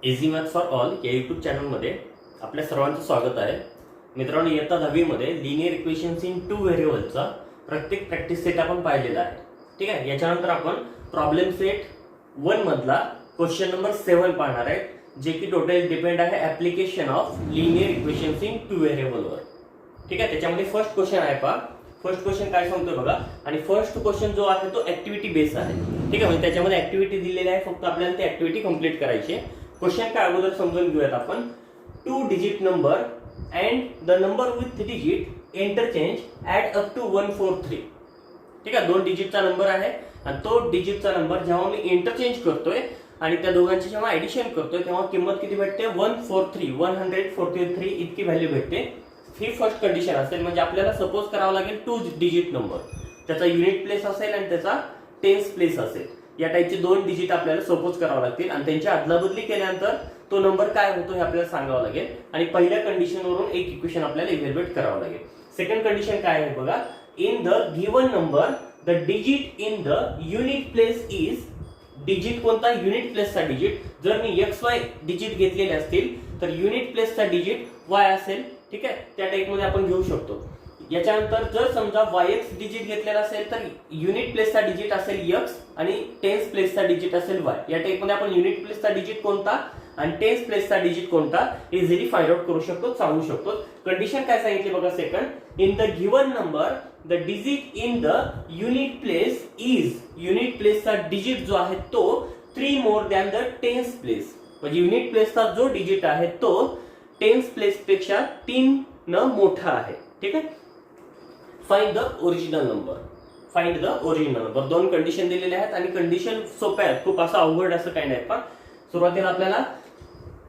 Easy math for all या YouTube चॅनलमध्ये आपल्या सर्वांचं स्वागत आहे. मित्रांनो, इयत्ता 10वी मध्ये लिनियर इक्वेशन्स इन टू व्हेरिएबलचा प्रत्येक प्रॅक्टिस सेट आपण पाहिलेला आहे. ठीक आहे. याच्यानंतर आपण प्रॉब्लेम सेट 1 मधला क्वेश्चन नंबर 7 पाहणार आहे, जे की टोटल डिपेंड आहे application of linear equations in two व्हेरिएबलवर. ठीक आहे. त्याच्यामध्ये फर्स्ट क्वेश्चन आहे पहा. फर्स्ट क्वेश्चन काय सांगतोय बघा. आणि फर्स्ट क्वेश्चन जो आहे तो ऍक्टिव्हिटी बेस आहे. ठीक आहे. म्हणजे त्याच्यामध्ये ऍक्टिव्हिटी दिलेली आहे, फक्त आपल्याला ती ऍक्टिव्हिटी कंप्लीट करायची आहे. क्वेश्चन काय अगोदर समजून घेऊयात आपण. 2 digit number and the number with digit interchange add up to 143. ठीक आहे. 2 डिजिटचा नंबर आहे आणि तो डिजिटचा नंबर जेव्हा मी इंटरचेंज करतोय आणि त्या दोघांची जेव्हा ऍडिशन करतोय तेव्हा किंमत किती भेटते? 143 इतकी व्हॅल्यू भेटते. ही फर्स्ट कंडिशन असेल. म्हणजे आपल्याला सपोज करावं लागेल 2 डिजिट नंबर, त्याचा युनिट प्लेस असेल आणि त्याचा टेन्स प्लेस असेल. या टाईपचे 2 डिजिट आपल्याला सपोज करावं लागतील आणि त्यांची अदलाबदली केल्यानंतर तो नंबर काय होतो हे आपल्याला सांगावं लागेल. आणि पहिल्या कंडिशनवरून एक इक्वेशन आपल्याला इव्हॅल्युएट करावं लागेल. सेकंड कंडिशन काय आहे बघा. In the given number the digit in the unit place is. Digit कोणता? युनिट प्लेसचा डिजिट. जर मी XY डिजिट घेतलेले असतील तर युनिट प्लेसचा डिजिट Y असेल. ठीक आहे. त्या टाईप मध्ये आपण घेऊ शकतो. याच्यानंतर जर समजा YX डिजिट घेतलेला असेल तर युनिट प्लेसचा डिजिट असेल X आणि टेन्स प्लेसचा डिजिट असेल Y. या टाईप मध्ये आपण युनिट प्लेसचा डिजिट कोणता आणि टेन्स प्लेसचा डिजिट कोणता इझिली फाइंड आउट करू शकतो, सांगू शकतो. कंडिशन काय सांगितली बघा. Second, in the given number the digit in the unit place is. Unit प्लेसचा डिजिट जो आहे तो 3 more than the tens place. म्हणजे युनिट प्लेसचा जो डिजिट आहे तो टेन्स प्लेस पेक्षा 3 न मोठा आहे. ठीक आहे. Find the original number. Find the original number. 2 condition दिलेले आहेत आणि कंडिशन सोप्या आहेत, खूप असं अवघड असं काही नाही. पण सुरुवातीला आपल्याला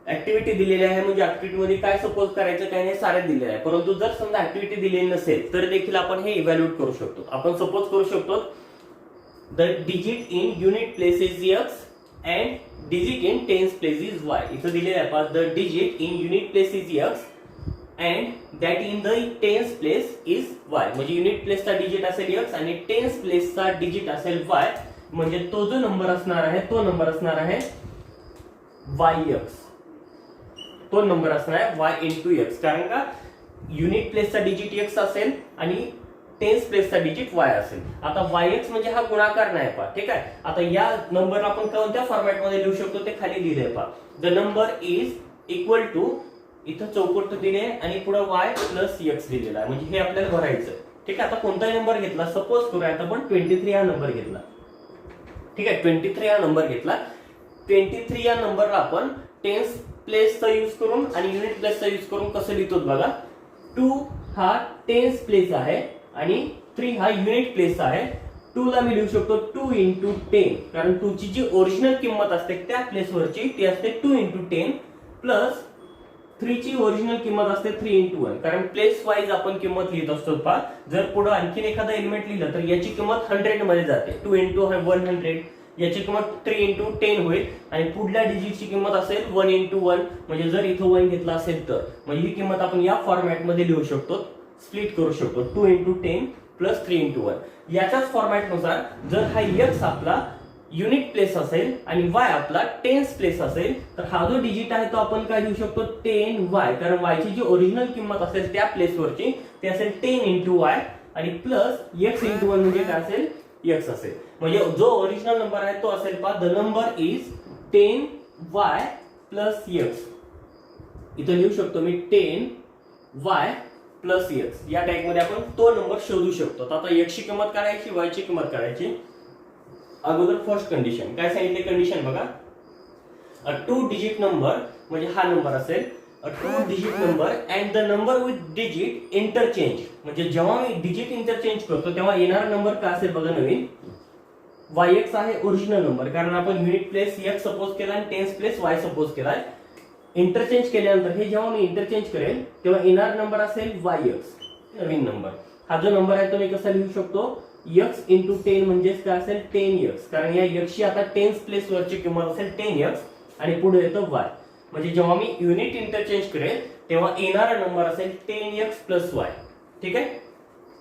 ऍक्टिव्हिटी दिलेली आहे. म्हणजे ऍक्टिव्हिटी मध्ये काय सपोज करायचं काय नाही सारे दिलेले आहे. परंतु जर समजा ऍक्टिव्हिटी दिलेली नसेल तर देखील आपण हे इव्हॅल्युएट करू शकतो. आपण सपोज करू शकतो the digit in unit place is X and digit in tense place is Y. इथं दिलेलं आहे the digit in unit place is X and that in the tens place is Y. म्हणजे unit प्लेसचा digit असेल X आणि tens प्लेसचा digit असेल Y. म्हणजे तो जो नंबर असणार आहे तो नंबर असणार आहे YX. तो नंबर असणार आहे Y इंटू X. कारण का युनिट प्लेसचा डिजिट X असेल आणि टेन्स प्लेसचा डिजिट Y असेल. आता YX म्हणजे हा गुणाकार नाही पहा. ठीक आहे. आता या नंबर आपण कोणत्या फॉर्मॅट मध्ये लिहू शकतो ते खाली लिहिले पहा. The number is equal to, इथं चौकट दिले आणि पुढे Y प्लस X दिलेला आहे. म्हणजे हे आपल्याला भरायचं. ठीक आहे. आता कोणताही नंबर घेतला, सपोज करूया आता आपण 23 हा नंबर घेतला. ठीक आहे. 23 हा नंबर घेतला. 23 या नंबरला आपण टेन्स प्लेसचा यूज करून आणि युनिट प्लेसचा यूज करून कसं लिहितो बघा. 2 हा टेन्स प्लेस आहे आणि 3 हा युनिट प्लेस आहे. 2 ला मी लिहू शकतो 2 इंटू 10, कारण 2 ची जी ओरिजिनल किंमत असते त्या प्लेसवरची ती असते 2 इंटू 10 प्लस 3 ची ओरिजिनल किंमत असते 3 इंटू 1. कारण प्लेस वाईज आपण किंमत लिहित असतो पहा. जर पुढे आणखीन एखादा एलिमेंट लिहिलं तर याची किंमत 100 मध्ये जाते. 2 इंटू 100, याची किंमत 3 इंटू 10 होईल आणि पुढल्या डिजिटची किंमत असेल 1 इंटू 1. म्हणजे जर इथं 1 घेतला असेल तर म्हणजे ही किंमत आपण या फॉर्मॅट मध्ये लिहू शकतो, स्प्लिट करू शकतो. 2 इंटू 10 प्लस 3 इंटू 1. याच्याच फॉर्मॅट नुसार जर हा X आपला युनिट प्लेस असेल आणि Y आपला टेन्स प्लेस असेल तर हा जो डिजिट आहे तो आपण काय लिहू शकतो 10Y. कारण Y ची जी ओरिजिनल किंमत असेल त्या प्लेसवरची ते असेल 10 इंटू Y आणि प्लस X इंटू 1 म्हणजे काय असेल X असेल. म्हणजे जो ओरिजिनल नंबर आहे तो असेल पहा the number is 10Y plus X. इथं लिहू शकतो मी 10Y प्लस X. या टाईप मध्ये आपण तो नंबर शोधू शकतो. आता X ची किंमत काढायची, Y ची किंमत काढायची. अगोदर फर्स्ट कंडिशन काय सांगितले. कंडिशन बघा. अ 2 डिजिट नंबर म्हणजे हा नंबर असेल अ 2 digit number and the number with digit interchange. म्हणजे जेव्हा मी डिजिट इंटरचेंज करतो तेव्हा येणारा नंबर काय असेल बघा. नवीन YX आहे ओरिजिनल नंबर, कारण आपण युनिट प्लेस X सपोज केला आणि टेन्स प्लेस Y सपोज केलाय. इंटरचेंज केल्यानंतर हे जेव्हा मी इंटरचेंज करेल तेव्हा येणार नंबर असेल YX, नवीन नंबर. हा जो नंबर आहे तो मी कसा लिहू शकतो X इंटू 10 म्हणजेच काय असेल 10X. कारण या X ची आता टेन्स प्लेस वरची किंमत असेल 10X आणि पुढे येतो Y. म्हणजे जेव्हा मी युनिट इंटरचेंज करेल तेव्हा येणारा नंबर असेल 10X प्लस Y. ठीक आहे.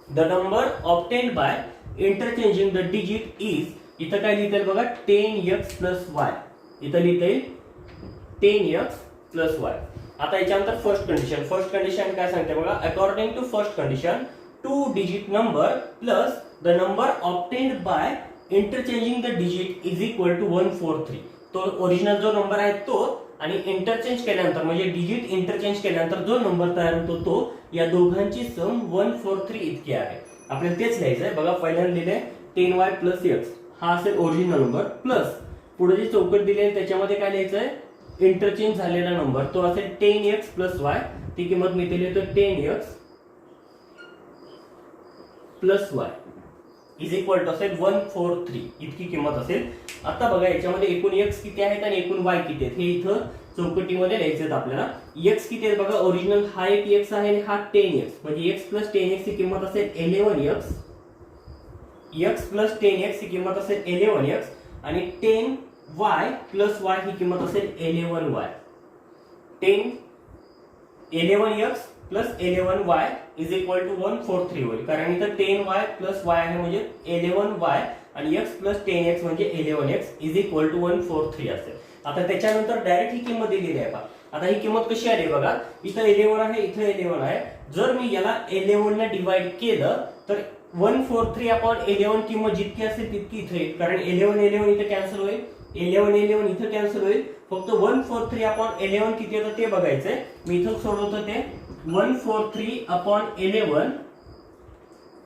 The number obtained by interchanging the digit is. इथं काय लिहिता येईल बघा 10X प्लस Y. इथं लिहिता येईल 10x प्लस वाय. आता याच्यानंतर फर्स्ट कंडिशन काय सांगते बघा, according to first condition 2 digit number plus the number obtained by interchanging the digit is equal to 143. तो ओरिजिनल जो नंबर आहे तो आणि इंटरचेंज केल्यानंतर म्हणजे डिजिट इंटरचेंज केल्यानंतर जो नंबर तयार होतो तो या दोघांची सम 143 इतकी आहे. आपल्याला तेच लिहायचं आहे बघा. पहिल्यांदा दिले 10y प्लस x हा असेल ओरिजिनल नंबर प्लस पुढे जी चौकट दिली आहे त्याच्यामध्ये काय लिहायचं आहे, इंटरचेंज झालेला नंबर तो असेल 10x प्लस y. ती किंमत मी दिली तर 10x plus y is equal to असेल 143 इतकी किंमत असेल. आता बघा याच्यामध्ये एकूण x किती आहेत आणि एकूण y किती आहेत हे इथं चौकटीमध्ये लिहायचे आहेत आपल्याला. x किती आहेत बघा, ओरिजिनल हा एक x आहे आणि हा 10x म्हणजे x प्लस 10x ची किंमत असेल 11x. x प्लस 10x ही किंमत असेल 11x आणि 10y प्लस y ही किंमत असेल 11y. 11x plus 11y is equal to 143 होईल, कारण इथं 10y प्लस y आहे म्हणजे 11y आणि x प्लस 10x म्हणजे 11x इज इक्वल टू 143 असेल. आता त्याच्यानंतर डायरेक्ट ही किंमत दिलेली आहे पहा. आता ही किंमत कशी आली बघा, इथं 11 आहे इथं 11 आहे. जर मी याला 11 ने डिवाइड केलं तर 143 अपॉन 11 किंमत जितकी असेल तितकी इथे येईल, कारण 11 इथे कॅन्सल होईल, 11 इथे कॅन्सल होईल. फक्त 143 अपॉन 11 किती येतं ते बघायचंय. मी इथं सोडवतो ते 143 अपॉन 11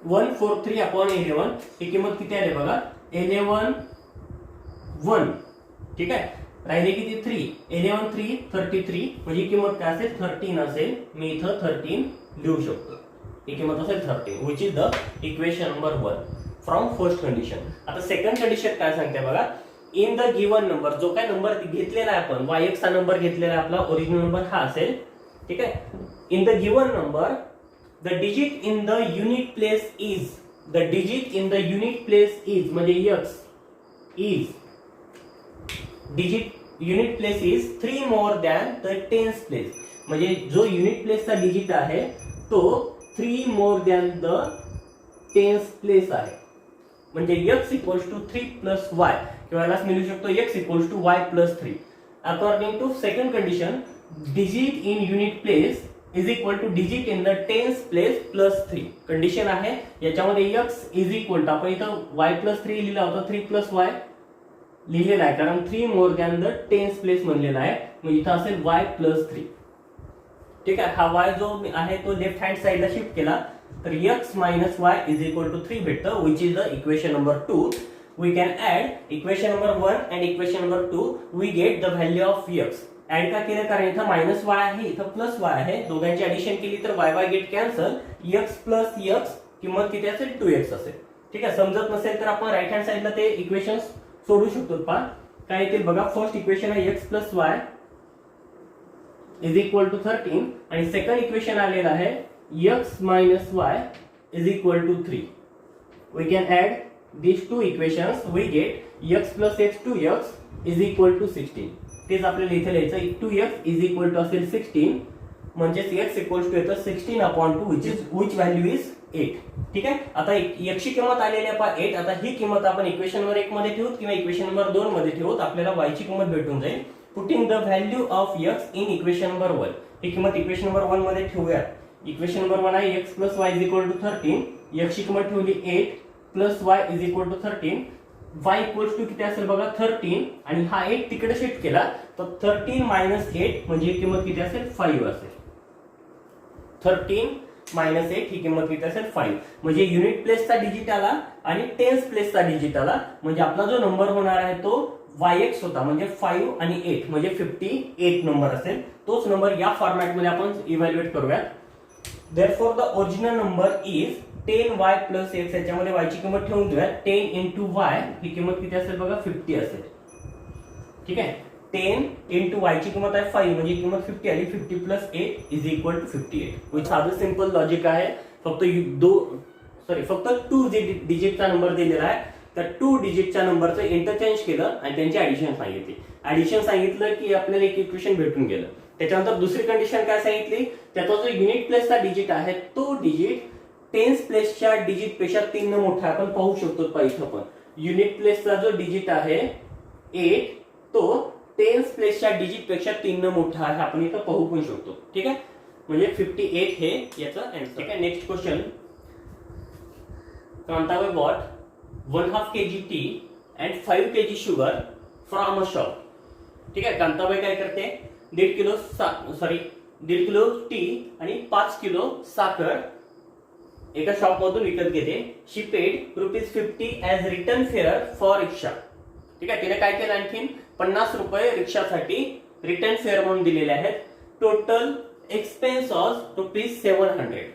143 अपॉन 11 ही किंमत किती आली बघा, 11 1. ठीक आहे, राहिले किती 3, 11 3 33 म्हणजे किंमत काय असेल 13 असेल. मी इथं 13 लिहू शकतो. ही किंमत असेल 13 which is the equation number 1 from first condition. आता सेकंड कंडिशन काय सांगते बघा, इन द गिवन नंबर जो काय नंबर घेतलेला आहे आपण y चा नंबर घेतलेला आहे आपला ओरिजिनल नंबर हा असेल. ठीक आहे, in the given number the digit in the unit place is म्हणजे x is digit unit place is 3 more than the tens place. म्हणजे जो युनिट प्लेसचा डिजिट आहे तो 3 more than the tens place आहे. म्हणजे x equals to 3 plus y किंवा याला मी लिहू शकतो x equals to y plus 3. According to second condition digit in unit place is equal two digit in the tens place plus 3. Condition आहे याच्यामध्ये x is equal to आपण इथं y plus 3 लिहिला होता, 3 प्लस y लिहिलेला आहे कारण 3 more than the tens place म्हणलेला आहे. मग इथं असेल y प्लस 3. ठीक आहे, हा y जो आहे तो लेफ्ट हँड साइडला शिफ्ट केला तर x minus y is equal to 3 भेटतं which is the equation number 2. We can add equation number 1 and equation number 2. We get the value of x. Add का केलं कारण इथं मायनस y आहे इथं प्लस y आहे, दोघांची ऍडिशन केली तर y get cancel. x plus x किंमत किती असेल 2x असेल. ठीक आहे, समजत नसेल तर आपण राईट हँड साइडला ते इक्वेशन सोडू शकतो. पहा काय येतील बघा. फर्स्ट इक्वेशन आहे x plus y is equal to 13 आणि सेकंड इक्वेशन आलेलं आहे x minus y is equal to 3. We can add these two equations. We get x plus x 2x is equal to 16. तेच आपल्याला इथे लिहायचं 2x is equal to असेल 16 म्हणजे x equals to येतं 16 upon 2 which value is 8. ठीक आहे, आता x ची किंमत आलेली आहे 8. आता ही किंमत आपण इक्वेशन नंबर 1 मध्ये ठेवूत किंवा इक्वेशन नंबर 2 मध्ये ठेवूत, आपल्याला y ची किंमत भेटून जाईल. Putting the value of x in equation number 1. ही किंमत इक्वेशन नंबर 1 मध्ये ठेवूया. इक्वेशन नंबर 1 आहे x plus y is equal to 13. x ची किंमत ठेवली 8 plus y is equal to 13. y equals to किती असेल बघा 13 आणि हा 8 तिकडे शिफ्ट केला तर 13 मायनस 8 म्हणजे किंमत किती असेल 5 असेल. 13 मायनस 8 ही किंमत किती असेल 5. म्हणजे युनिट प्लेसचा डिजिट आला आणि टेन्स प्लेसचा डिजिट आला म्हणजे आपला जो नंबर होणार आहे तो yx होता म्हणजे 5 आणि 8 म्हणजे 58 नंबर असेल. तोच नंबर या फॉर्मॅट मध्ये आपण इव्हॅल्युएट करूयात. Therefore the original number is 10y plus x. याच्यामध्ये y ची किंमत ठेवून देऊया 10 इंटू y ही किंमत किती असेल बघा 50 असेल. ठीक आहे, 10 इंटू y ची किंमत आहे 5 म्हणजे किंमत 50 आली. 50 plus 8 is equal to 58. Which साधं सिंपल लॉजिक आहे. फक्त 2 डिजिटचा नंबर दिलेला आहे. तर 2 डिजिटच्या नंबरचं इंटरचेंज केलं आणि त्यांची ऍडिशन सांगितली. ऍडिशन सांगितलं की आपल्याला एक इक्वेशन भेटून गेलं. त्याच्यानंतर दुसरी कंडिशन काय सांगितली, त्याचा जो युनिट प्लेसचा डिजिट आहे तो डिजिट टेन्स प्लेसच्या डिजिट पेक्षा 3 ने मोठा. आपण पाहू शकतो इथं पण युनिट प्लेसचा जो डिजिट आहे 8 तो टेन्स प्लेसच्या डिजिट पेक्षा 3 न मोठा आहे, आपण इथं पाहू पण शकतो. ठीक आहे, म्हणजे 58 हे याचा आन्सर. ठीक आहे, next question. Kantabai bought 1/2 kg tea and 5 kg sugar from a shop. ठीक आहे, कांताबाई काय करते, 1.5 किलो टी आणि 5 किलो साखर एका शॉप मधून विकत घेते. She paid ₹50 as return fare for rickshaw. ठीक आहे, तिने काय केलं, आणखीन 50 रुपये रिक्षासाठी रिटर्न फेअर म्हणून दिलेले आहेत. Total expense of ₹700.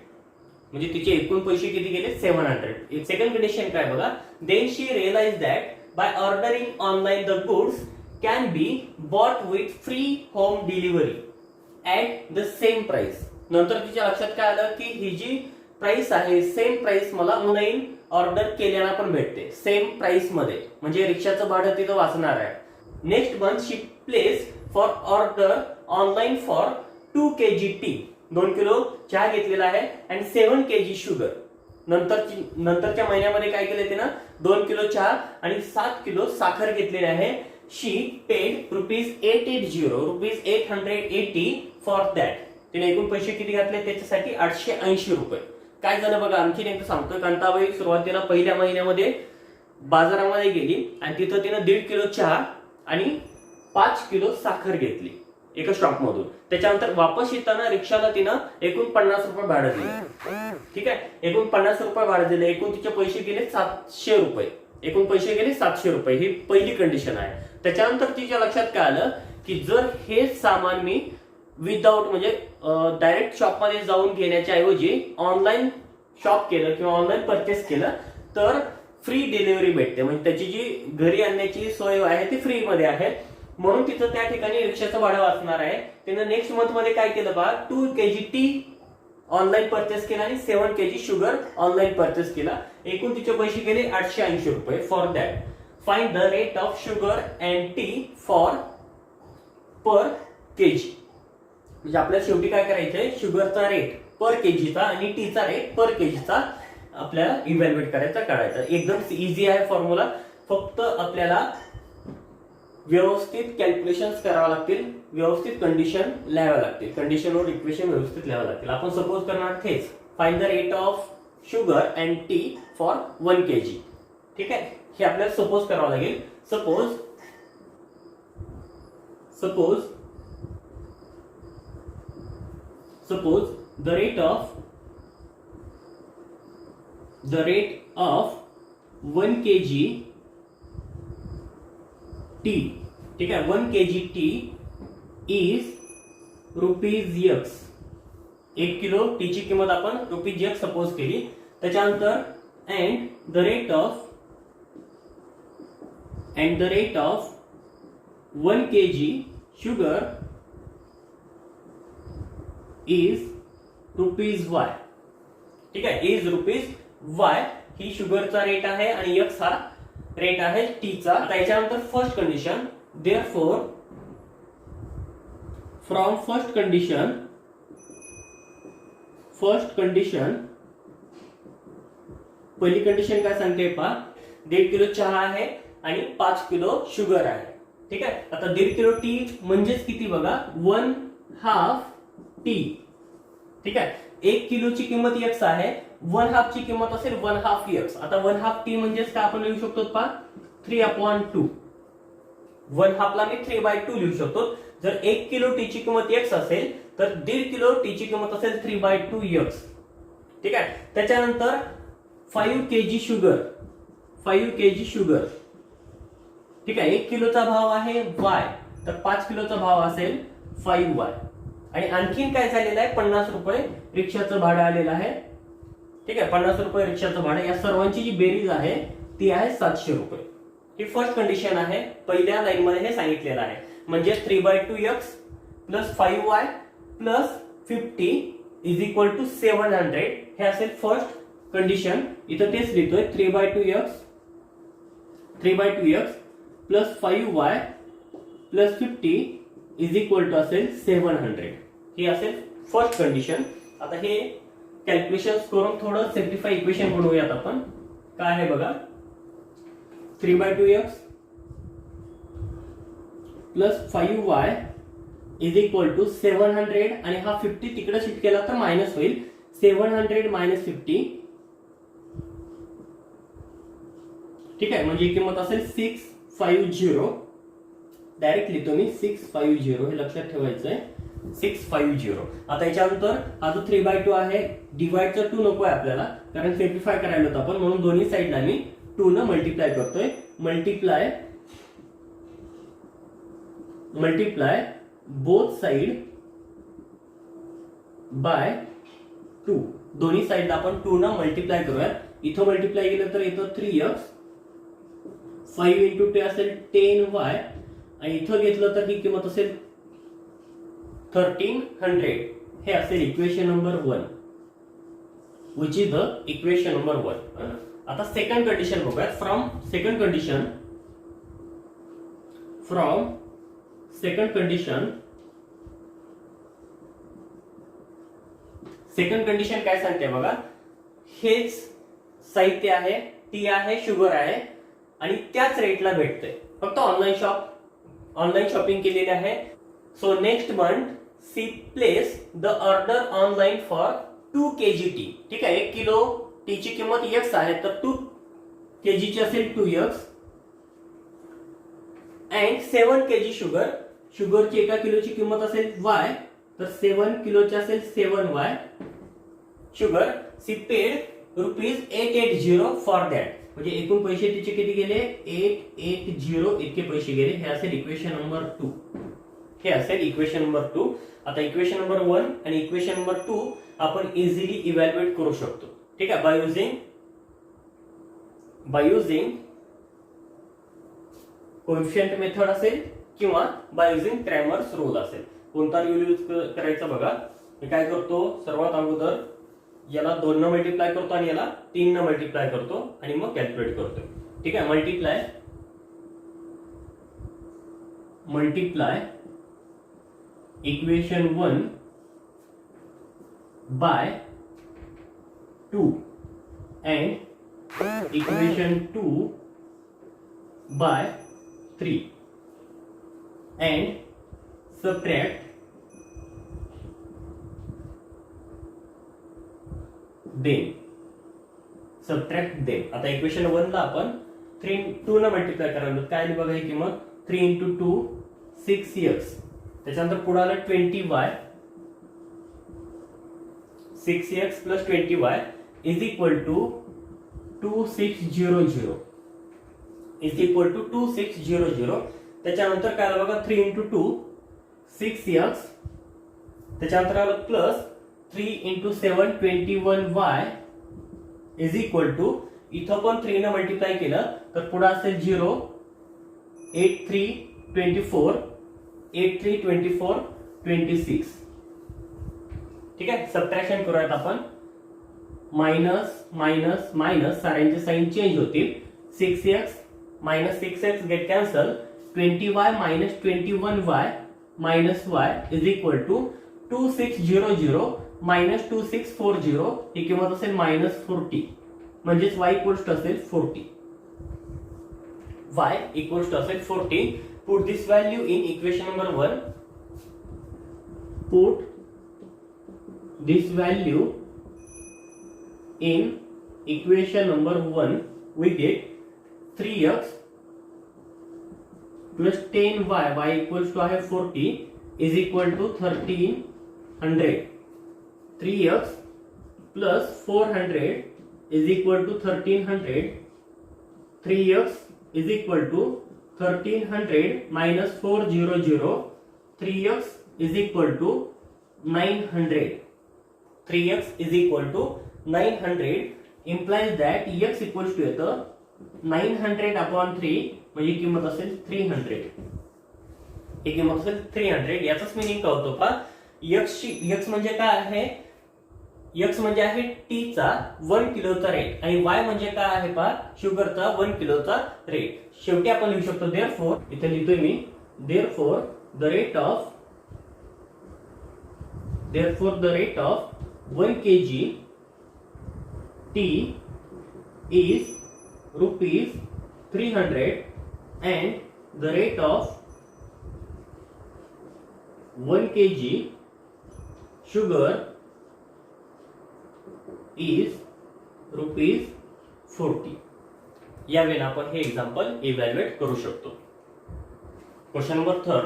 म्हणजे तिचे एकूण पैसे किती गेले, 700. सेकंड कंडिशन काय बघा, then she realise that by ordering online the goods can be bought with free home delivery at the same price. नंतर तिच्या लक्षात काय आलं की ही जी प्राइस आहे, सेम प्राइस मला ऑनलाइन ऑर्डर केल्यानं पण भेटते, सेम प्राइस मध्ये, म्हणजे रिक्षाचं भाडं तिथं वाचणार आहे. Next month she place for order online for 2 kg T, 2 kilo चहा घेतलेला आहे अँड 7 kg शुगर. नंतरच्या महिन्यामध्ये काय केलं तिनं, 2 किलो चहा आणि 7 किलो साखर घेतलेली आहे. शी पेड ₹880 फॉर दॅट. तिने एकूण पैसे किती घातले त्याच्यासाठी, 880 रुपये. काय झालं बघा, आणखीन एकदा सांगतो. कांताबाई सुरुवातीला पहिल्या महिन्यामध्ये बाजारामध्ये गेली आणि तिथं तिनं 1.5 किलो चहा आणि 5 किलो साखर घेतली एका शॉप मधून. त्याच्यानंतर वापस येताना रिक्षाला तिनं एकूण 50 रुपये भाडं दिले. ठीक आहे, एकूण 50 रुपये भाडं दिले, एकूण तिचे पैसे गेले 700 रुपये. एकूण पैसे गेले 700 रुपये. ही पहिली कंडिशन आहे. त्याच्यानंतर तिच्या लक्षात काय आलं की जर हे सामान मी विदाउट म्हणजे डायरेक्ट शॉप मध्ये जाऊन घेण्याच्या ऐवजी ऑनलाईन शॉप केलं किंवा ऑनलाईन परचेस केलं तर फ्री डिलिव्हरी भेटते. म्हणजे त्याची जी घरी आणण्याची सोय आहे ती फ्री मध्ये आहे, म्हणून तिथं त्या ठिकाणी रिक्षाचं भाडं वाचणार आहे. तिनं नेक्स्ट मंथ मध्ये काय केलं बघा, 2 kg टी ऑनलाईन परचेस केला आणि 7 kg शुगर ऑनलाईन परचेस केला. एकूण तिचे पैसे गेले 880 रुपये. For that find the rate of sugar and T for per KG. म्हणजे आपल्याला शेवटी काय करायचंय, शुगरचा रेट पर केजीचा आणि टीचा रेट पर केजीचा आपल्याला इव्हॅल्युएट करायचा, काढायचा. एकदम इझी आहे फॉर्म्युला. फक्त आपल्याला व्यवस्थित कॅल्क्युलेशन्स करावं लागतील, व्यवस्थित कंडिशन लिहाव्या लागतील, कंडिशनवर इक्वेशन व्यवस्थित लिहावं लागतील. आपण सपोज करणार तेच, find the rate of sugar and T for 1 kg. ठीक आहे, हे आपल्याला सपोज करावं लागेल. Suppose the rate of 1 kg tea. ठीक आहे, 1 kg T is ₹X. 1 kilo टीची किंमत आपण ₹X सपोज केली. त्याच्यानंतर and the rate of 1 kg sugar is ₹Y. ठीक आहे, इज ₹Y ही शुगरचा रेट आहे आणि X हा रेट आहे टीचा. त्याच्यानंतर first condition, therefore from first condition पहिली कंडिशन काय सांगते पहा, 1.5 किलो चहा आहे आणि 5 किलो शुगर आहे. ठीक आहे, आता 1.5 किलो टी म्हणजेच किती बघा, 1/2 टी. ठीक आहे, 1 किलोची किंमत X आहे, 1/2 ची किंमत असेल 1/2 X. आता 1/2 टी म्हणजेच काय आपण लिहू शकतो पहा, 3/2. 1/2 ला मी 3/2 लिहू शकतो. जर 1 किलो टीची किंमत X असेल तर 1.5 किलो टीची किंमत असेल 3/2 X. ठीक आहे, त्याच्यानंतर 5 kg शुगर. ठीक आहे, 1 किलोचा भाव आहे Y, तर 5 किलोचा भाव असेल 5Y. आणि आणखीन काय झालेलं आहे, 50 रुपये रिक्षाचं भाडं आलेलं आहे. ठीक आहे, 50 रुपये रिक्षाचं भाडं, या सर्वांची जी बेरीज आहे ती आहे 700 रुपये. ही फर्स्ट कंडिशन आहे, पहिल्या लाईन मध्ये हे सांगितलेलं आहे. म्हणजे 3/2X plus 5Y plus 50 is equal to 700. हे असेल फर्स्ट कंडिशन. इथं तेच लिहितोय, 3/2X plus 5Y plus 50 is equal to असेल 700. ही असेल फर्स्ट कंडिशन. आता हे कॅल्क्युलेशन करून थोडं सिम्प्लिफाय इक्वेशन बनवूयात आपण. काय आहे बघा, 3/2X plus 5y is equal to 700 आणि हा 50 तिकडे शिफ्ट केला तर मायनस होईल. 700 मायनस 50, ठीक आहे, म्हणजे किंमत असेल 650. डायरेक्ट लिहितो मी 650, हे लक्षात ठेवायचं आहे. 650. आता याच्यानंतर हा जो 3/2 आहे, डिवाइडचा 2 नको आहे आपल्याला, कारण सिम्प्लिफाय करायला होतं आपण, म्हणून दोन्ही साईडला मी 2 न मल्टिप्लाय करतोय. Multiply both side bye 2. दोन्ही साइडला आपण 2 न मल्टिप्लाय करूयात. इथं मल्टिप्लाय केलं तर येतं 3x, 5 इंटू 2 असेल 10y, आणि इथं घेतलं तर ही किंमत असेल 1300. हे असेल equation number 1, which is the equation number 1. आता सेकंड कंडिशन बघूयात. फ्रॉम सेकंड कंडिशन काय सांगते बघा. हेच साहित्य आहे, टी आहे, शुगर आहे, आणि त्याच रेटला भेटतंय. फक्त ऑनलाईन शॉपिंग केलेली आहे. So next month she place the order online for 2 kg tea. ठीक आहे, 1 किलो टीची किंमत x आहे, तर 2 kg ची असेल 2x, अँड 7 kg शुगर. शुगरची 1 किलोची किंमत असेल y, तर 7 किलोची असेल 7y sugar. She paid ₹880 for that. म्हणजे एकूण पैसे तिचे किती गेले, 880 इतके पैसे गेले. हे असेल इक्वेशन नंबर 2. हे असेल इक्वेशन नंबर 2. आता इक्वेशन नंबर 1 आणि इक्वेशन नंबर 2 आपण इझिली इव्हॅल्युएट करू शकतो. ठीक आहे, बाय युझिंग कोएफिशिएंट मेथड असेल किंवा बाय युझिंग क्रॅमर्स रूल असेल. कोणता रूल यूज करायचा बघा. मी काय करतो, सर्वात अगोदर याला 2 न मल्टिप्लाय करतो आणि याला 3 न मल्टिप्लाय करतो आणि मग कॅल्क्युलेट करतो. ठीक आहे, multiply equation 1 by 2 and equation 2 by 3 and subtract them. आता इक्वेशन 1 ला आपण 2 न मल्टिप्लाय करायला काय आली बघा ही किंमत. 3 इंटू 2 6x, त्याच्यानंतर पुढे आलं 20y, 6x plus 20y is equal to 2600 त्याच्यानंतर काय आलं बघा 3 इंटू 2 6x, त्याच्यानंतर आलं plus 3 into 7 21y is equal to, इथं पण 3 न मल्टिप्लाय केलं तर पुढे असेल 0, 8324 26. ठीक आहे, सबट्रॅक्शन करूयात आपण. मायनस मायनस मायनस, साऱ्यांचे साइन चेंज होतील. 6x minus 6x get cancel. 20y minus 21y minus y is equal to 2600 minus 2640. ही किंमत असेल मायनस 40, म्हणजेच y इक्वल्स टू असेल 40. y इक्वल्स टू असेल 40. Put this value in equation number 1. Put this value in equation number 1. We get 3x plus 10y, y equals to 40 is equal to 1300. 3x plus 400 is equal to 1300. 3x is equal to 1300 minus 400. 3x is equal to 900. 3x is equal to 900 implies that x equals to येतं 900 upon 3, म्हणजे किंमत असेल 300. ही किंमत असेल 300. याचाच meaning काय होतो का, x म्हणजे काय आहे, x म्हणजे आहे टी चा 1 किलोचा रेट, आणि y म्हणजे काय आहे पहा, शुगरचा 1 किलोचा रेट. शेवटी आपण लिहू शकतो देअरफॉर, इथे लिहितोय मी therefore the rate of 1 kg tea is ₹300 and the rate of 1 kg sugar is ₹40. या वेळेला आपण हे एक्झाम्पल इव्हॅल्युएट करू शकतो. क्वेश्चन नंबर 3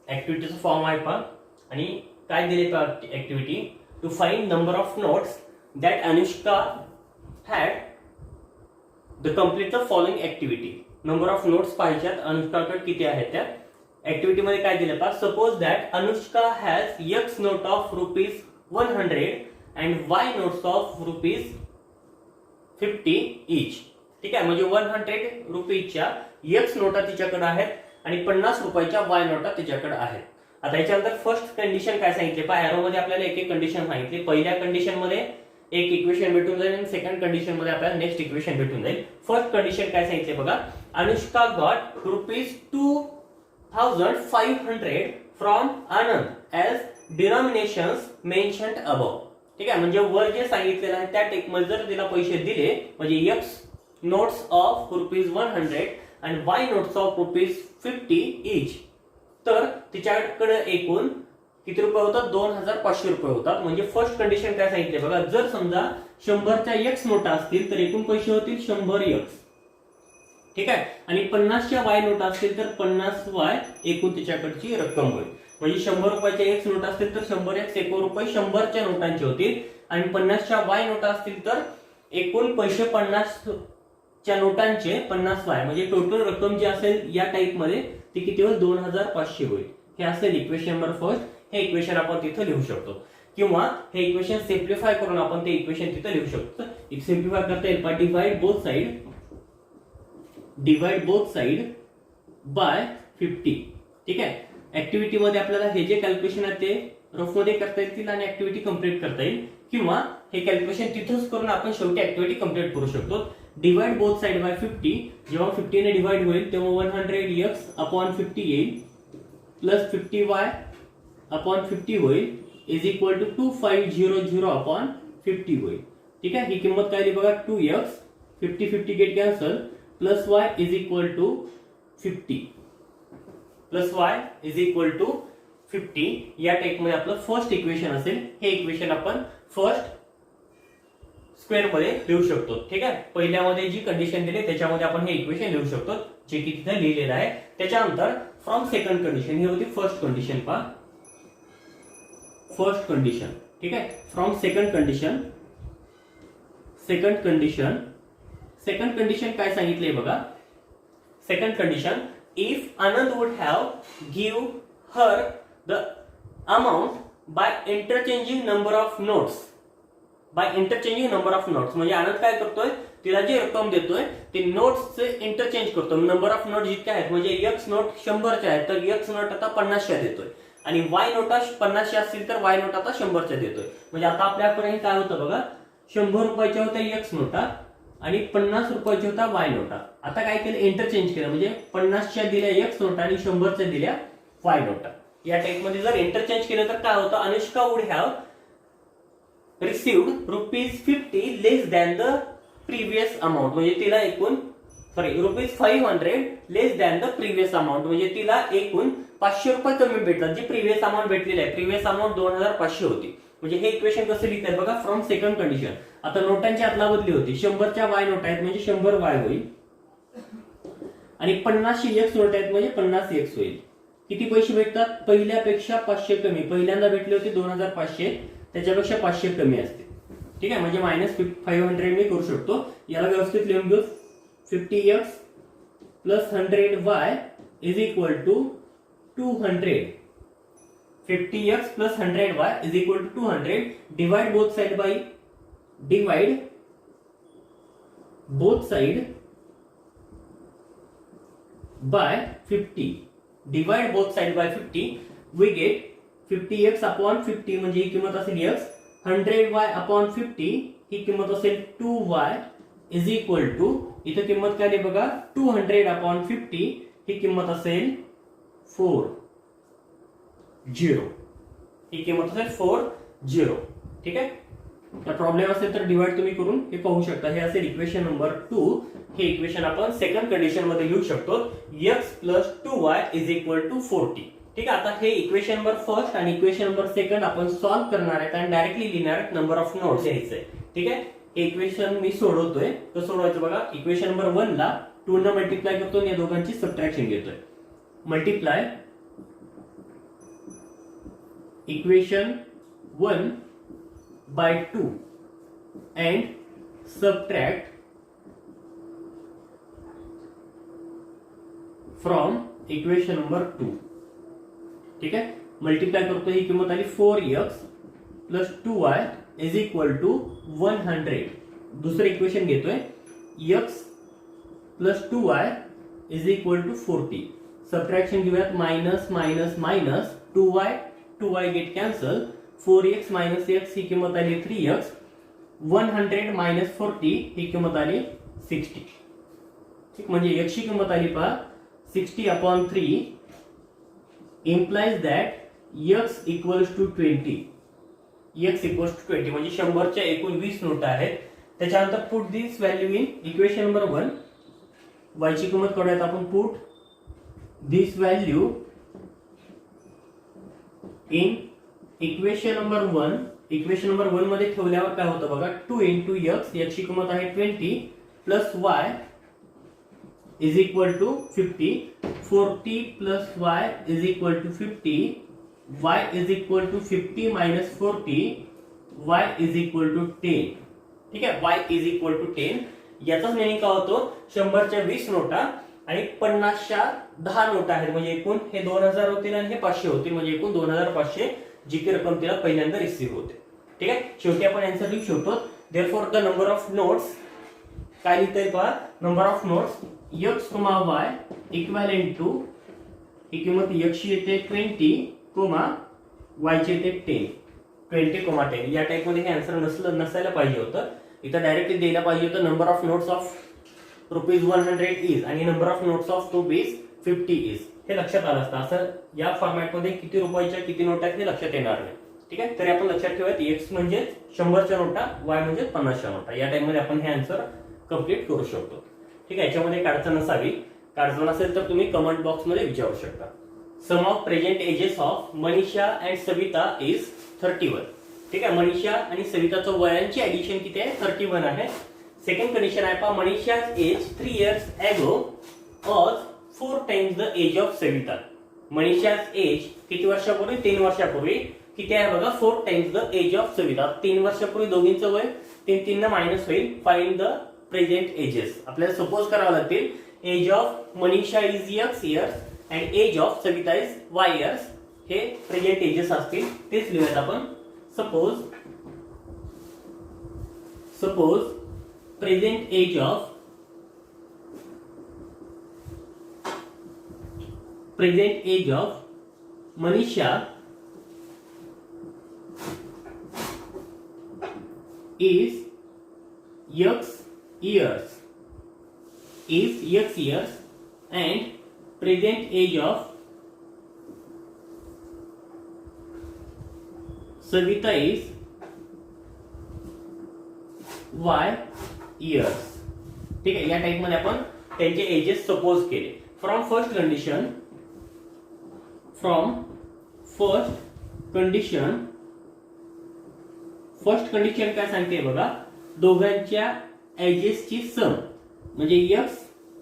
ऍक्टिव्हिटीचा फॉर्म आहे पहा आणि काय दिले पहा activity to find number of notes that Anushka had the complete the following activity. Number of notes पाहिजेत अनुष्काकडे किती आहेत त्या ऍक्टिव्हिटी मध्ये काय दिले पहा suppose that Anushka has x note of ₹100 and y notes of ₹50 इच. ठीक आहे म्हणजे 100 रुपीच्या x नोटा तिच्याकडे आहेत आणि 50 रुपयाच्या y नोटा तिच्याकडे आहेत. आता याच्यानंतर फर्स्ट कंडिशन काय सांगितले पहा एरो मध्ये आपल्याला एक एक कंडिशन सांगितली. पहिल्या कंडिशन मध्ये एक इक्वेशन भेटून जाईल आणि सेकंड कंडिशन मध्ये आपल्याला नेक्स्ट इक्वेशन भेटून जाईल. फर्स्ट कंडिशन काय सांगितले बघा Anushka got ₹2,500 from Anand as डिनॉमिनेशन्स mentioned above. ठीक आहे म्हणजे वर जे सांगितलेलं आहे त्या टेक मध्ये जर तिला पैसे दिले म्हणजे x नोट्स ऑफ ₹100 आणि y नोट्स ऑफ ₹50 इच तर तिच्याकडे एकूण किती रुपये होतात 2,500 रुपये होतात. म्हणजे फर्स्ट कंडिशन काय सांगितले बघा जर समजा 100च्या x नोटा असतील तर एकूण पैसे होतील 100x. ठीक आहे आणि 50च्या y नोटा असतील तर 50y एकूण तिच्याकडची रक्कम होईल. म्हणजे 100 रुपयाच्या x नोटा असतील तर 100x एकूण रुपये 100च्या नोटांचे होतील आणि 50च्या y नोटा असतील तर एकूण पैसे 50च्या नोटांचे 50y म्हणजे टोटल रक्कम जी असेल या टाइप मध्ये ती किती होईल 2,500 होईल. हे असेल इक्वेशन नंबर फर्स्ट. हे इक्वेशन आपण तिथे लिहू शकतो किंवा हे इक्वेशन सिम्प्लिफाय करून आपण ते इक्वेशन तिथे लिहू शकतो. सिम्प्लिफाय करता येईल by divide both side by 50. ठीक आहे ऍक्टिव्हिटी मध्ये आपल्याला हे जे कॅल्क्युलेशन आहे ते रफ मध्ये करता येतील आणि ऍक्टिव्हिटी कंप्लीट करता येईल किंवा हे कॅल्क्युलेशन तिथेच करून आपण शेवटी ऍक्टिव्हिटी कंप्लीट करू शकतो. डिवाइड बोथ साइड बाय 50 जेव्हा 50 ने डिवाइड होईल तेव्हा 100x अपॉन 50 येईल प्लस 50y अपॉन 50 होईल इज इक्वल टू 2500 अपॉन 50 होईल. ठीक आहे ही किंमत काय बघा 2x 50 get cancel plus y is equal to 50 plus y is equal to 50 या टाइप मध्ये आपलं फर्स्ट इक्वेशन असेल. हे इक्वेशन आपण फर्स्ट स्क्वेअर मध्ये लिहू शकतो. ठीक आहे पहिल्यामध्ये जी कंडिशन दिली त्याच्यामध्ये आपण हे इक्वेशन लिहू शकतो जे की तिथे लिहिलेलं आहे. त्याच्यानंतर फ्रॉम सेकंड कंडिशन ही होती फर्स्ट कंडिशन पहा फर्स्ट कंडिशन. ठीक आहे फ्रॉम सेकंड कंडिशन काय सांगितले बघा second condition if Anand would have give her the amount by interchanging number of notes म्हणजे आनंद काय करतोय तिला जी रक्कम देतोय ते नोट्सचे इंटरचेंज करतो. नंबर ऑफ नोट जितके आहेत म्हणजे x नोट 100च्या आहेत तर x नोट आता 50च्या देतोय आणि y नोटा 50च्या असतील तर y नोट आता 100च्या देतोय. म्हणजे आता आपल्याकडे काय होतं बघा 100 रुपयाच्या होत्या x नोटा आणि 50 रुपयाच्या होता y नोटा. आता काय केलं इंटरचेंज केलं म्हणजे 50च्या दिल्या x नोटा आणि 100च्या दिल्या y नोटा. या टाइप मध्ये जर इंटरचेंज केलं तर काय होतं Anushka would have received ₹50 less than the previous amount म्हणजे तिला एकूण ₹500 लेस दॅन द प्रिव्हियस अमाऊंट म्हणजे तिला एकूण 500 रुपये कमी भेटतात. जी प्रिव्हियस अमाऊंट भेटलेली आहे प्रिव्हियस अमाऊंट 2,500 होती. म्हणजे हे इक्वेशन कसं लिहितात बघा फ्रॉम सेकंड कंडिशन. आता नोटांची अदला बदली होती 100च्या y नोट आहेत म्हणजे 100y होईल आणि 50ची x नोट आहेत म्हणजे 50x होईल. किती पैसे भेटतात पहिल्यापेक्षा 500 कमी. पहिल्यांदा भेटले होते 2,500 त्याच्यापेक्षा 500 कमी असते. ठीक आहे म्हणजे -500 मी करू शकतो. याला व्यवस्थित लिहून घेऊ 50x plus 100y is equal to 200. 50x plus 100y is equal to 200. Divide both side by 50. Divide both side by 50 we get 50x upon 50 म्हणजे ही किंमत असेल x 100y अपॉन 50 ही किंमत असेल 2y इज इक्वल टू इथं किंमत काय आहे बघा 200 अपॉन 50 ही किंमत असेल 40. ही किंमत असेल 40. ठीक आहे तर प्रॉब्लेम असेल तर डिवाइड तुम्ही करून हे पाहू शकता. हे असेल इक्वेशन नंबर 2. हे इक्वेशन आपण सेकंड कंडिशन मध्ये लिहू शकतो x plus 2y is equal to 40. ठीक आहे. आता हे इक्वेशन नंबर फर्स्ट आणि इक्वेशन नंबर सेकंड आपण सॉल्व्ह करणार आहेत आणि डायरेक्टली लिहिणार आहेत नंबर ऑफ नोड्स घ्यायचंय. ठीक आहे. हे इक्वेशन मी सोडवतोय. कसं सोडवायचं बघा. इक्वेशन नंबर 1 ला 2 न मल्टिप्लाय करतो आणि या दोघांची सबट्रॅक्शन घेतोय. Multiply equation 1 by 2 and subtract from equation number 2. ठीक आहे. मल्टिप्लाय करतो. ही किंमत आली 4x plus 2y is equal to 100. दुसरं इक्वेशन घेतोय. x plus 2y is equal to 40. Subtraction घेऊयात. Minus minus minus 2y get cancel. 4x minus x ही किंमत आली 3x. 100 मायनस 40 ही किंमत आली 60. ठीक. म्हणजे x ची किंमत आली पहा 60/3 implies that x equals to 20. x equals to 20 म्हणजे 100च्या एकूण 20 नोटा आहेत. त्याच्यानंतर put this value in equation number 1. y ची किंमत काढूयात आपण. Put this value in equation number 1. Equation number 1 मध्ये ठेवल्यावर काय होतं बघा. 2 into x. x ची किंमत आहे 20 plus y is equal to 50. 40 plus y is equal to 50. y is equal to 50 minus 40. y is equal to 10. ठीक आहे. y is equal to 10. याचाच मिनिंग काय होतो. 100च्या 20 नोटा आणि 50च्या 10 नोटा आहेत. म्हणजे एकूण हे 2000 होतील आणि हे 500 होतील. म्हणजे एकूण 2500 जी की रक्कम तिला पहिल्यांदा रिसीव्ह होते. ठीक आहे. शेवटी आपण आन्सर लिहू शकतो. Therefore the number of notes काय लिहिता पहा. Number of notes x, y equivalent to ही किंमत x ची येते 20, y ची येते 10. 20, 10 या टाइप मध्ये हे आन्सर नसायला पाहिजे होतं. इथं डायरेक्टली द्यायला पाहिजे होतं number of notes of ₹100 is आणि number of notes of ₹50 is. हे लक्षात आलं असतं. असं या फॉर्मॅट मध्ये किती रुपयाच्या किती नोटा आहेत हे लक्षात येणार नाही. ठीक आहे. तरी आपण लक्षात ठेवूयात x म्हणजे 100च्या नोटा, y म्हणजे 50च्या नोटा. या टाइम मध्ये आपण हे आन्सर कंप्लीट करू शकतो. ठीक आहे. याच्यामध्ये एक अडचण नसावी. अडचण असेल तर तुम्ही कमेंट बॉक्स मध्ये विचारू शकता. Sum of present ages of Manisha and Savita is 31. ठीक आहे. मनीषा आणि सविताचं वयांची ऍडिशन किती आहे. 31 आहे. सेकंड कंडिशन आहे पहा. Manisha's age 3 years ago was 4 times the age of Savita. Manisha's age किती वर्षापूर्वी. 3 वर्षापूर्वी किती आहे बघा. 4 times the age of Savita. 3 वर्षापूर्वी दोघींचं वय 3 न मायनस होईल. Find the present ages. आपल्याला सपोज करावं लागतील. Age of Manisha is x years and age of Savita is y years. हे प्रेझेंट एजेस असतील. तेच लिहूयात आपण. Suppose present age of Manisha is x years and present age of Savita is y years. ठीक आहे. या टाइप मध्ये आपण त्यांचे एजेस सपोज केले. फ्रॉम फर्स्ट कंडिशन काय सांगते बघा. दोघांच्या एजेसची सम म्हणजे x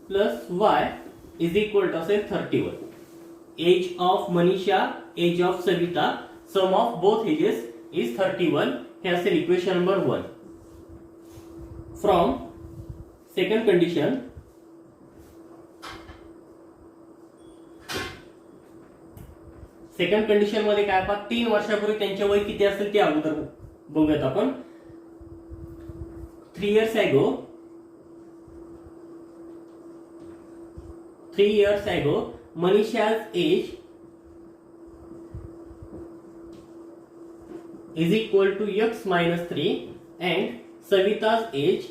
plus y is equal to असेल 31. Age of Manisha, age of Savita, sum of both ages is 31. हे असेल equation number 1. From second condition मध्ये काय पहा. 3 वर्षापूर्वी त्यांचे वय किती असेल ते अगोदर बघूयात आपण. 3 years ago Manisha's age is equal to x minus 3 and Savita's age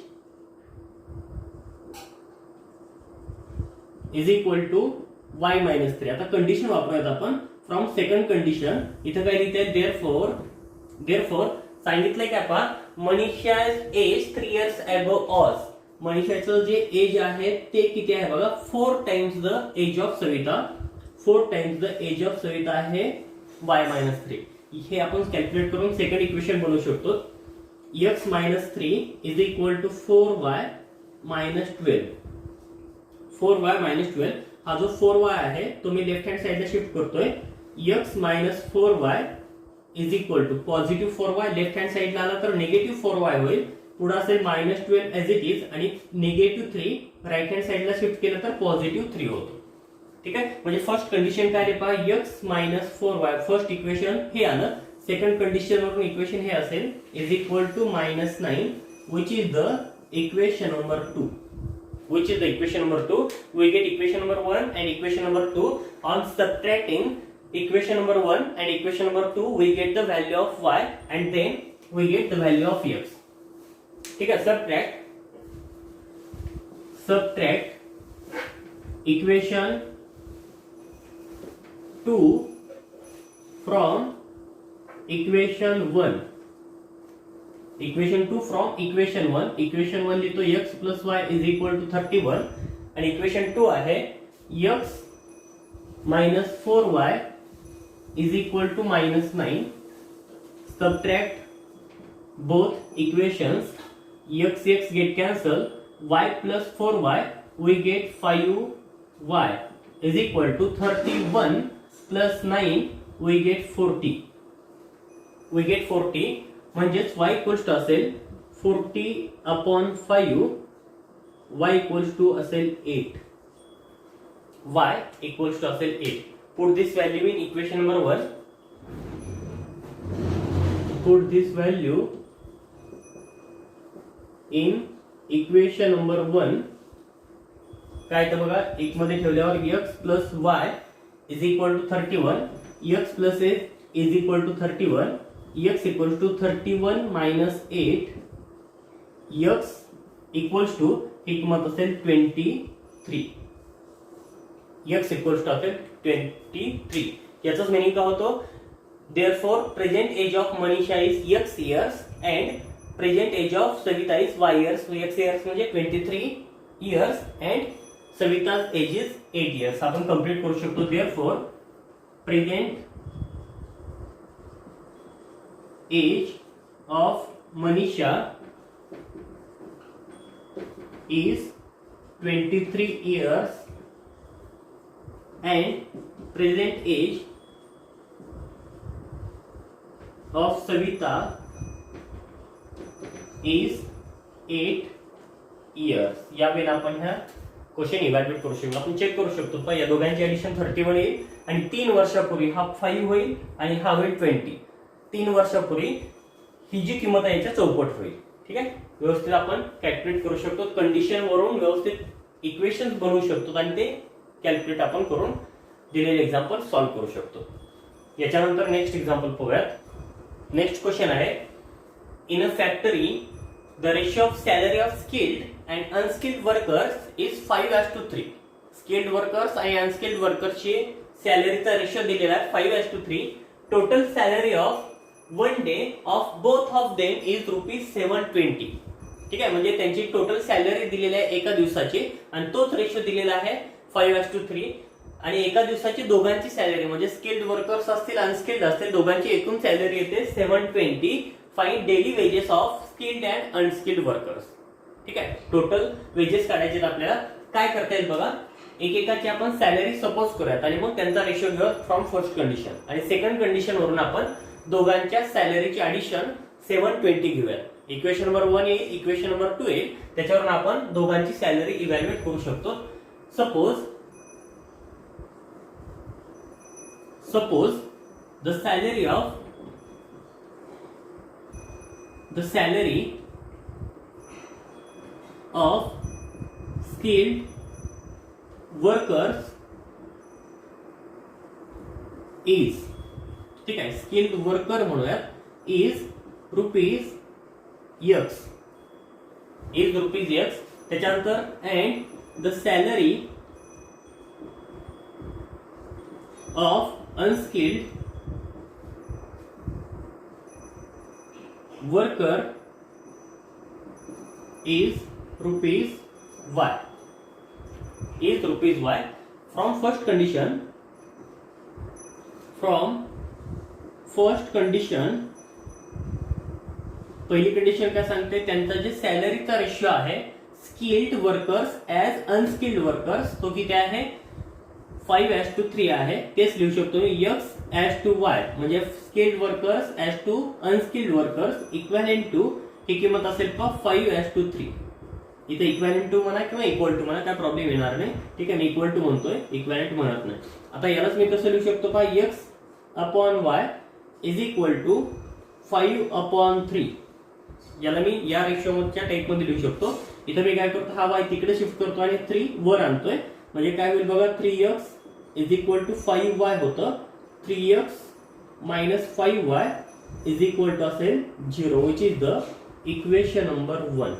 is equal to y minus 3. आता कंडिशन वापरूयात आपण. फ्रॉम सेकंड कंडिशन इथं काय लिहिते. देअरफॉर सांगितलंय काय पहा. Manisha's age 3 years ago was. मनीषाचं जे एज आहे ते किती आहे बघा. 4 times the age of Savita. 4 times the age of Savita आहे y-3. हे आपण कॅल्क्युलेट करून सेकंड इक्वेशन बनवू शकतो. x-3 is equal to 4y-12. 4y-12 हा जो 4y आहे तो मी लेफ्ट हँड साइडला शिफ्ट करतोय. x - 4y is equal to positive 4y left hand साइडला आला तर निगेटिव्ह 4y होईल. पुढे असेल -12 ॲज इट इज आणि निगेटिव्ह 3 राईट हँड साइडला शिफ्ट केलं तर पॉझिटिव्ह 3 होतो. ठीक आहे. म्हणजे फर्स्ट कंडिशन काय आली पहा, x - 4y फर्स्ट इक्वेशन हे आलं. सेकंड कंडिशन वरून इक्वेशन हे असेल is equal to -9 which is the equation number 2. Which is the equation number 2. We get equation number 1 and equation number 2. On subtracting equation number 1 and equation number 2, we get the value of y and then we get the value of x. ठीक है. Subtract equation 2 from equation 1. Equation 2 from equation 1. Equation 1 लिहितो x plus y is equal to 31 आणि equation 2 आहे x minus 4y is equal to -9. Subtract both equations. X get cancel. Y plus 4y we get 5y is equal to 31 plus 9 we get 40. We get 40 म्हणजेच y equals to असेल 40/5. y equals to असेल 8. y equals to असेल 8. Put this value in equation number 1. Put this value in equation number 1. काय तर बघा, एक मध्ये ठेवल्यावर x plus y is equal to 31. x plus a is equal to 31. x equals to 31 minus 8. x equals to ही किंमत असेल 23. x equals to असेल 23. याचाच मीनिंग काय होतो, therefore present age of Manisha is x years and present age of Savita is y years. So x years म्हणजे 23 years and Savita's age is 8 years. आपण complete करू शकतो. therefore present age of Manisha is 23 years and present age of Savita is 8 years. यावेळेला आपण ह्या question evaluate करू शकतो. आपण चेक करू शकतो पण या दोघांची ऍडिशन 31 येईल आणि 3 वर्षापूर्वी हा 5 होईल आणि हा होईल 20. 3 वर्षापूर्वी ही जी किंमत आहे याच्या चौपट होईल. ठीक आहे. व्यवस्थित आपण कॅल्क्युलेट करू शकतो. कंडिशन वरून व्यवस्थित इक्वेशन्स बनवू शकतो आणि ते कॅल्क्युलेट आपण करून दिलेले एक्झाम्पल सॉल्व्ह करू शकतो. याच्यानंतर नेक्स्ट एक्झाम्पल पाहूयात. नेक्स्ट क्वेश्चन आहे, in a factory the ratio of salary of skilled and unskilled workers is 5:3. Skilled workers आणि अनस्किल्ड वर्कर्सची सॅलरीचा रेशिओ दिलेला आहे 5:3. Total salary of 1 day of both of them is ₹720. ठीक आहे. म्हणजे त्यांची टोटल सॅलरी दिलेली आहे एका दिवसाची आणि तोच रेशो दिलेला आहे 5:3. आणि एका दिवसाची दोघांची सॅलरी म्हणजे स्किल्ड वर्कर्स असतील अनस्किल्ड असतील दोघांची एकूण सॅलरी येते 720. Find daily wedges of skilled and unskilled workers. ठीक आहे. टोटल वेजेस काढायचे आपल्याला. काय करता येईल बघा, एकेकाची आपण सॅलरी सपोज करूयात आणि मग त्यांचा रेशो घेऊया फ्रॉम फर्स्ट कंडिशन आणि सेकंड कंडिशन वरून आपण दोघांच्या सॅलरीची ऍडिशन 720 घेऊया. इक्वेशन नंबर 1 येईल, इक्वेशन नंबर 2 येईल, त्याच्यावरून आपण दोघांची सॅलरी इव्हॅल्युएट करू शकतो. Suppose the salary of skilled workers is, ठीक आहे, स्किल्ड वर्कर म्हणूयात, इज रुपीज x. त्याच्यानंतर and the salary of unskilled worker is rupees y. From first condition from first condition, पहिली कंडिशन काय सांगते, त्यांचा जे सॅलरीचा रेशिओ आहे skilled workers as unskilled workers तो किती आहे 5:3 आहे. तेच लिहू शकतो X:Y म्हणजे skilled workers as to unskilled workers equivalent to ही किंमत असेल का 5:3. इथे इक्वॅलेंट टू म्हणा किंवा इक्वल टू म्हणा, काय प्रॉब्लेम येणार नाही. ठीक आहे, मी इक्वल टू म्हणतोय, इक्वॅलेंट म्हणत नाही. आता यालाच मी कसं लिहू शकतो का X/Y इज इक्वल टू 5/3. याला मी या रेशोच्या टाईपमध्ये लिहू शकतो. इथं मी काय करतो, हा y तिकडे शिफ्ट करतो आणि 3 वर आणतोय. म्हणजे काय होईल बघा, 3x is equal to 5y होतं. 3x minus 5y is equal to असेल 0, which is the equation number 1.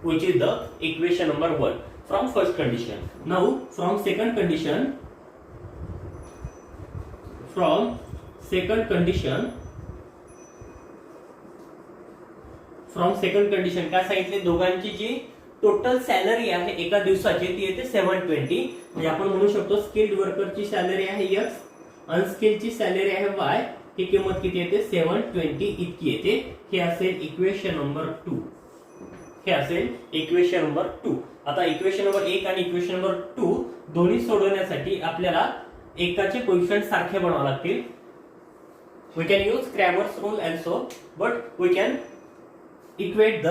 which is the equation number 1 from first condition. Now from second condition, from second condition काय सांगितले, दोघांची जी total salary आहे एका दिवसाची ती येते 720. म्हणजे आपण म्हणू शकतो स्किल्ड वर्करची सॅलरी आहे x, अनस्किल्डची सॅलरी आहे y. ही किंमत किती येते 720 इतकी येते. हे असेल इक्वेशन नंबर 2. हे असेल इक्वेशन नंबर 2. आता इक्वेशन नंबर 1 आणि इक्वेशन नंबर 2 दोन्ही सोडवण्यासाठी आपल्याला एकाचे कोएफिशिएंट सारखे बनावे लागतील. We can use Cramer's rule also, but we can equate the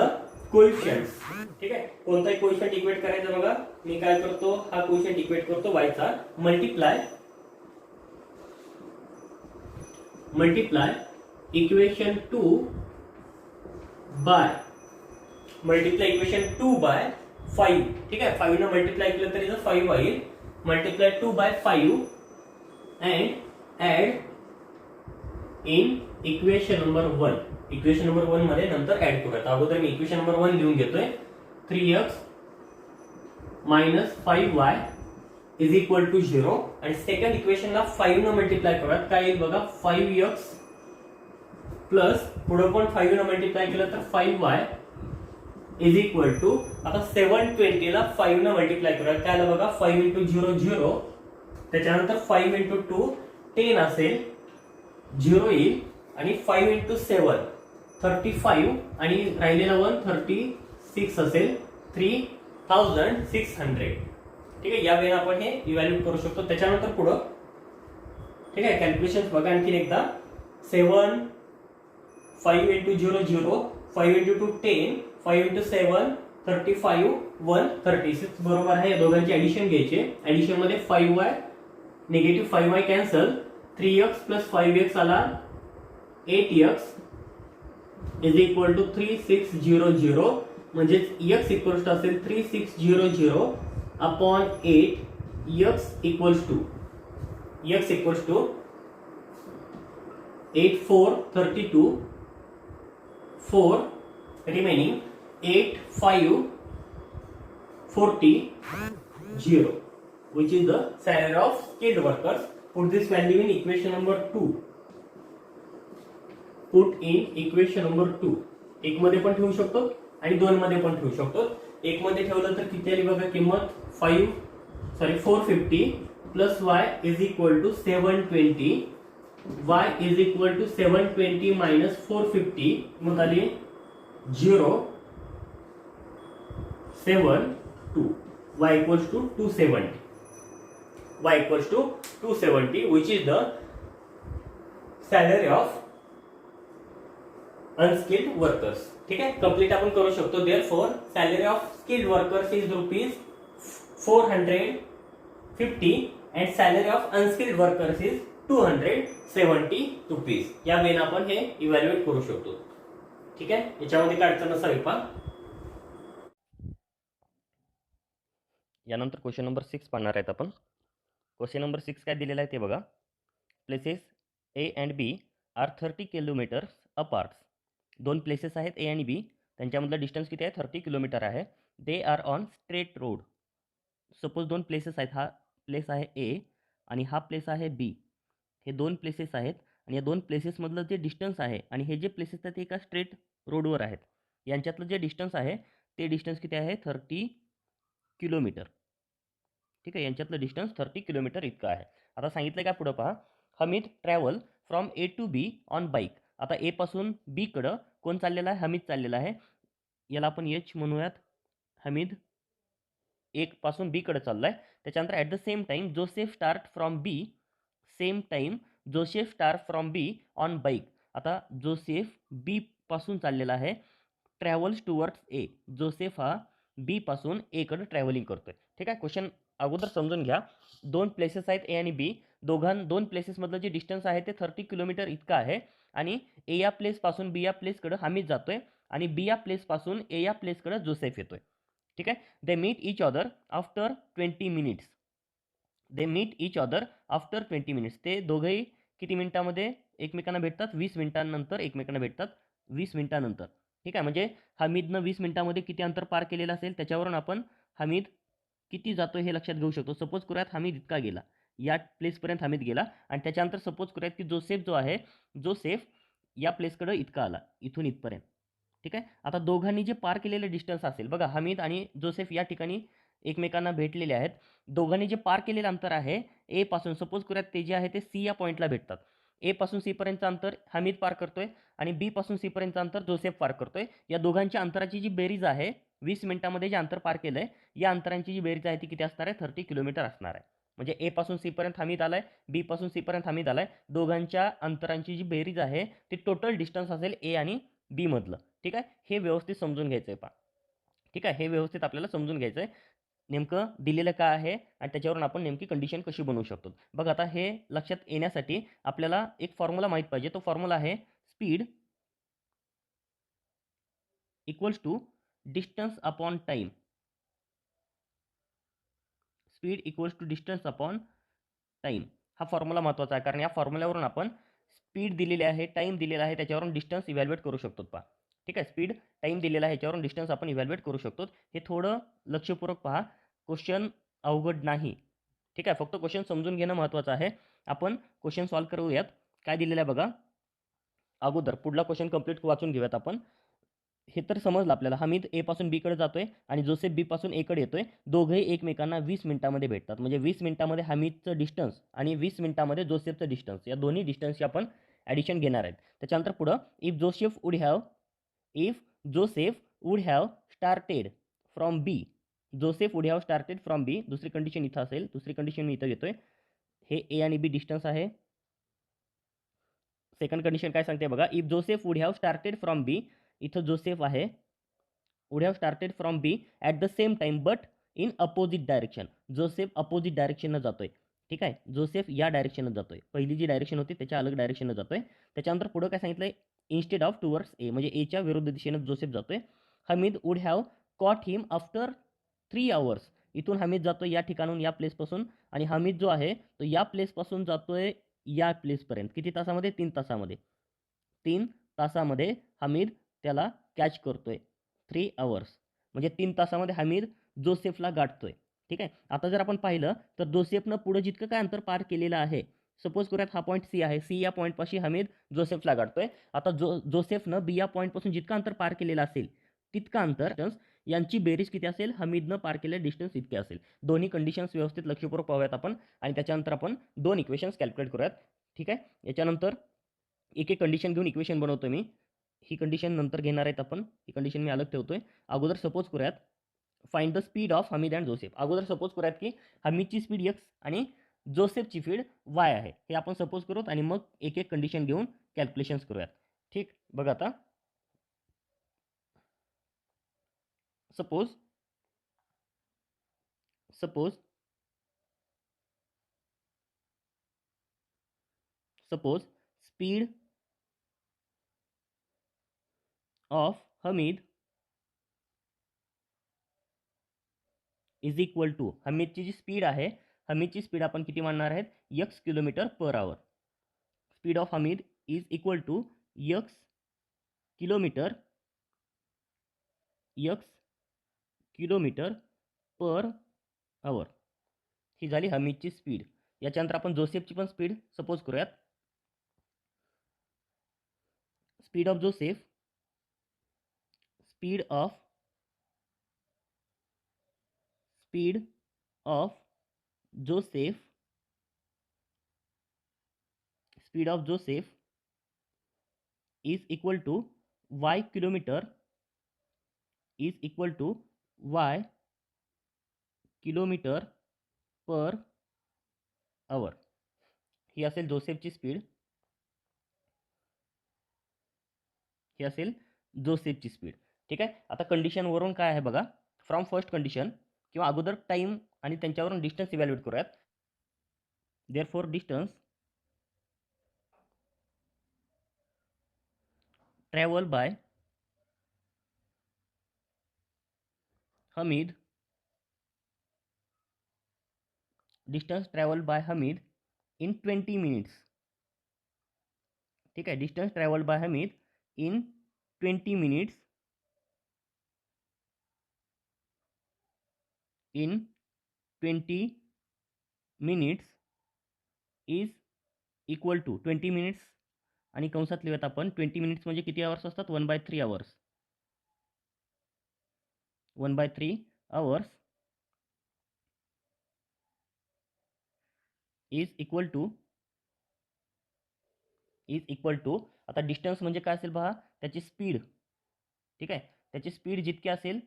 coefficients. ठीक आहे, कोणताही कोएफिशिएंट इक्वेट करायचं बघा. मी काय करतो, हा कोएफिशिएंट इक्वेट करतो y चा multiply equation 2 by multiply equation 2 by 5. ठीक आहे, 5 ने मल्टिप्लाय केलं तरी 5 होईल. Multiply 2 by 5 and add in equation number 1. Equation number 1 मध्ये नंतर ऍड करूयात. अगोदर मी इक्वेशन नंबर 1 लिहून घेतोय. 3x minus 5y is equal to 0. आणि सेकंड इक्वेशनला 5 ने मल्टिप्लाय करूयात. काय येईल बघा, 5x प्लस पुढे पण 5 ने मल्टिप्लाय केलं तर 5y इज इक्वल टू, आता 720 ला 5 ने मल्टिप्लाय करूया. काय आलं बघा, 5 × 0 0, त्याच्यानंतर 5 × 2 10 असेल, 0 येईल. आणि 5 × 7 35 आणि राहिलेला 1 36 असेल, 3600. ठीक आहे, या वेळेला आपण हे इव्हॅल्युएट करू शकतो. त्याच्यानंतर पुढं ठीक आहे, कॅल्क्युलेशन बघा आणखी एकदा. 7 5 × 0 0, 5 × 2 10, 5 × 7 35, 1 36 बरोबर आहे. या दोघांची ऍडिशन घ्यायची. ऍडिशन मध्ये 5y negative 5y cancel, 3x plus 5x आला 8x इज इक्वल टू 3600. म्हणजे x इक्वल्स टू असेल 3600 upon 8. x equals to 8 4 32 4 remaining 8 5 40 0, which is the salary of skilled workers. Put this value in equation number 2. Put in equation number 2. एक मध्ये पण ठेवू शकतो आणि दोन मध्ये पण ठेवू शकतो. एक मध्ये ठेवलं तर किती आली बघा किंमत 450 plus y is equal to 720. y is equal to 720 minus 450 मग आली 0 7 2. y equals to 270. y equals to 270, which is the salary of unskilled workers. ठीक आहे, कंप्लीट आपण करू शकतो. therefore salary of skilled workers is ₹450 and salary of unskilled workers is ₹270. या वेळेला आपण हे इव्हॅल्युएट करू शकतो. ठीक आहे, याच्यामध्ये काय अडचण नसावी पहा. यानंतर क्वेश्चन नंबर 6 पाहणार आहेत आपण. क्वेश्चन नंबर 6 काय दिलेला आहे ते बघा. Places A and B are 30 kilometres apart. दोन प्लेसेस आहेत ए आणि बी, त्यांच्यामधलं डिस्टन्स किती आहे 30 किलोमीटर आहे. They are on straight road. Suppose दोन प्लेसेस आहेत, हा प्लेस आहे ए आणि हा प्लेस आहे बी. हे दोन प्लेसेस आहेत आणि या दोन प्लेसेसमधलं जे डिस्टन्स आहे आणि हे जे प्लेसेस आहेत ते एका स्ट्रेट रोडवर आहेत. यांच्यातलं जे डिस्टन्स आहे ते डिस्टन्स किती आहे 30 किलोमीटर. ठीक आहे, यांच्यातलं डिस्टन्स 30 किलोमीटर इतकं आहे. आता सांगितलं का पुढं पहा, Hamid travel from A to B on bike. आता ए पासून बी कडं कोण चाललेला आहे? हमीद चाललेला आहे. याला आपण एच म्हणूयात. हमीद एक पासून बी कडे चाललाय. त्याच्यानंतर at the same time Joseph start from B. Same time Joseph start from B on bike. आता जोसेफ बी पासून चाललेला आहे. Travels towards a. जोसेफ हा बी पासून ए कडे ट्रॅव्हलिंग करतोय. ठीक आहे. क्वेश्चन अगोदर समजून घ्या. दोन प्लेसेस आहेत ए आणि बी. दोन प्लेसेसमधलं जे डिस्टन्स आहे ते 30 किलोमीटर इतकं आहे. आणि ए या प्लेसपासून बी या प्लेसकडे हमीद जातोय आणि बी या प्लेसपासून ए या प्लेसकडे जोसेफ येतोय. ठीक आहे. They meet each other after 20 minutes. They meet each other after 20 minutes. ते दोघंही किती मिनिटामध्ये एकमेकांना भेटतात? 20 मिनिटांनंतर एकमेकांना भेटतात. 20 मिनिटांनंतर. ठीक आहे. म्हणजे हमीदनं 20 मिनिटांमध्ये किती अंतर पार केलेलं असेल त्याच्यावरून आपण हमीद किती जातो हे लक्षात घेऊ शकतो. सपोज करूयात हमीद इतका गेला, या प्लेसपर्यंत हमीद गेला आणि त्याच्यानंतर सपोज करूयात की जोसेफ जो आहे, जोसेफ या प्लेसकडे इतका आला, इथून इथपर्यंत. ठीक आहे. आता दोघांनी जे पार केलेलं डिस्टन्स असेल बघा, हमीद आणि जोसेफ या ठिकाणी एकमेकांना भेटलेले आहेत. दोघांनी जे पार केलेलं अंतर आहे ए पासून, सपोज करूयात ते जे आहे ते सी या पॉईंटला भेटतात. ए पासून सी पर्यंतचं अंतर हमीद पार करतोय आणि बी पासून सी पर्यंतचं अंतर जोसेफ पार करतोय. या दोघांच्या अंतराची जी बेरीज आहे, 20 मिनिटांमध्ये जे अंतर पार केलंय या अंतरांची जी बेरीज आहे ती किती असणार आहे? 30 किलोमीटर असणार आहे. म्हणजे ए पासून सी पर्यंत हमीद आलाय, बी पासून सी पर्यंत हमीद आलाय. दोघांच्या अंतरांची जी बेरीज आहे ती टोटल डिस्टन्स असेल ए आणि बी मधलं. ठीक आहे. हे व्यवस्थित समजून घ्यायचं आहे पहा. ठीक आहे. हे व्यवस्थित आपल्याला समजून घ्यायचं आहे. नेमकं दिलेलं काय आहे आणि त्याच्यावरून आपण नेमकी कंडिशन कशी बनवू शकतो. बघ आता हे लक्षात येण्यासाठी आपल्याला एक फॉर्म्युला माहीत पाहिजे. तो फॉर्म्युला आहे speed equals to distance upon time. Speed equals to distance upon time. हा फॉर्म्युला महत्त्वाचा आहे कारण या फॉर्म्युल्यावरून आपण स्पीड दिलेली आहे, टाइम दिलेला आहे, त्याच्यावरून डिस्टन्स इव्हॅल्युएट करू शकतो पहा. ठीक आहे. स्पीड टाइम दिलेला आहे, ह्याच्यावरून डिस्टन्स आपण इव्हॅल्युएट करू शकतो. हे थोडं लक्षपूर्वक पहा. क्वेश्चन अवघड नाही. ठीक आहे. फक्त क्वेश्चन समजून घेणं महत्त्वाचं आहे. आपण क्वेश्चन सॉल्व्ह करूयात. काय दिलेलं आहे बघा. अगोदर पुढला क्वेश्चन कंप्लीट वाचून घेऊयात आपण. हे तर समजलं आपल्याला. हमीद ए पासून बी कडे जातोय आणि जोसेफ बी पासून ए कडे येतोय. दोघेही एकमेकांना 20 मिनिटांमध्ये भेटतात. म्हणजे 20 मिनिटांमध्ये हमीदचं डिस्टन्स आणि 20 मिनिटांमध्ये जोसेफचं डिस्टन्स, या दोन्ही डिस्टन्सची आपण ॲडिशन घेणार आहेत. त्याच्यानंतर पुढं if Joseph would have started from B. Joseph would have started from B. दुसरी कंडिशन इथं असेल. दुसरी कंडिशन मी इथं घेतोय. हे ए आणि बी डिस्टन्स आहे. सेकंड कंडिशन काय सांगते बघा. If Joseph would have started from B. इथं जोसेफ आहे. Would have started from B at the same time but in opposite direction. Joseph opposite डायरेक्शननं जातोय. ठीक आहे. जोसेफ या डायरेक्शननं जातोय. पहिली जी डायरेक्शन होती त्याच्या अलग डायरेक्शननं जातोय. त्याच्यानंतर पुढं काय सांगितलंय, इन्स्टेड ऑफ टुवर्ड्स ए, म्हणजे एच्या विरुद्ध दिशेनं जोसेफ जातोय. Hamid would have caught him after 3 hours. इथून हमीद जातोय या ठिकाणून, या प्लेसपासून, आणि हमीद जो आहे तो या प्लेसपासून जातोय या प्लेसपर्यंत. किती तासामध्ये? 3 तासामध्ये. 3 तासामध्ये हमीद त्याला कॅच करतोय. 3 hours म्हणजे 3 तासामध्ये हमीद जोसेफला गाठतोय. ठीक आहे. आता जर आपण पाहिलं तर जोसेफनं पुढं जितकं काय अंतर पार केलेलं आहे, सपोज करूयात हा पॉईंट सी आहे. सी या पॉईंटपाशी हमीद जोसेफला गाठतोय. आता जोसेफनं बी या पॉईंटपासून जितकं अंतर पार केलेलं असेल तितकं अंतर यांची बेरीज किती असेल? हमीदनं पार केलेलं डिस्टन्स इतके असेल. दोन्ही कंडिशन्स व्यवस्थित लक्षपूर्वक पाहूयात आपण आणि त्याच्यानंतर आपण 2 इक्वेशन्स कॅल्क्युलेट करूयात. ठीक आहे. याच्यानंतर एक एक कंडिशन घेऊन इक्वेशन बनवतो मी. ही कंडिशन नंतर घेणार आहेत आपण. ही कंडिशन मी अलग ठेवतोय. अगोदर सपोज करूयात find the speed of Hamid and Joseph. अगोदर सपोज करूयात की हमीदची स्पीड एक्स आणि जोसेफची स्पीड वाय आहे. हे आपण सपोज करूत आणि मग एक एक कंडिशन घेऊन कॅल्क्युलेशन्स करूयात. ठीक. बघा आता suppose speed of Hamid is equal to, हमीदची जी स्पीड आहे, हमीदची स्पीड आपण किती मानणार आहेत? x kilometre per hour. Speed of Hamid is equal to x kilometre per hour. ही झाली हमीदची स्पीड. याच्यानंतर आपण जोसेफची पण स्पीड सपोज करूयात. Speed of Joseph speed of Joseph is equal to Y kilometre is equal to Y kilometre per hour. ही असेल जोसेफची स्पीड. ही असेल जोसेफची स्पीड. ठीक आहे. आता कंडिशनवरून काय आहे बघा, फ्रॉम फर्स्ट कंडिशन किंवा अगोदर टाईम आणि त्यांच्यावरून डिस्टन्स इव्हॅल्युएट करूयात. Therefore distance travel by Hamid, distance travel by Hamid in 20 minutes. ठीक आहे. Distance travel by Hamid in 20 minutes in 20 minutes is equal to 20 minutes आणि कंसात लिहूयात आपण 20 मिनिट्स म्हणजे किती आवर्स असतात 1/3 hours. 1/3 hours is equal to आता डिस्टन्स म्हणजे काय असेल पहा, त्याची स्पीड. ठीक आहे. त्याची स्पीड जितकी असेल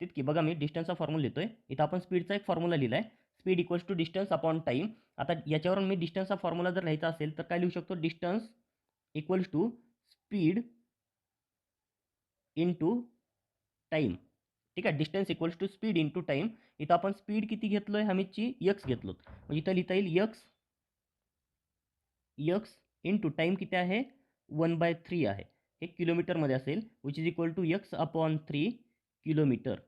तितकी. बघा मी डिस्टन्सचा फॉर्म्युला लिहितोय इथं. आपण स्पीडचा एक फॉर्म्युला लिहिलाय, speed equals to distance upon time. आता याच्यावरून मी डिस्टन्सचा फॉर्म्युला जर लिहायचा असेल तर काय लिहू शकतो, distance equals to speed into time. ठीक आहे. Distance equals to speed into time. इथं आपण स्पीड किती घेतलोय हमीदची, एक्स घेतलो. म्हणजे इथं लिहिता येईल एक्स इनटू टाईम किती आहे 1/3 आहे. हे किलोमीटरमध्ये असेल, which is equal to x upon 3 kilometre.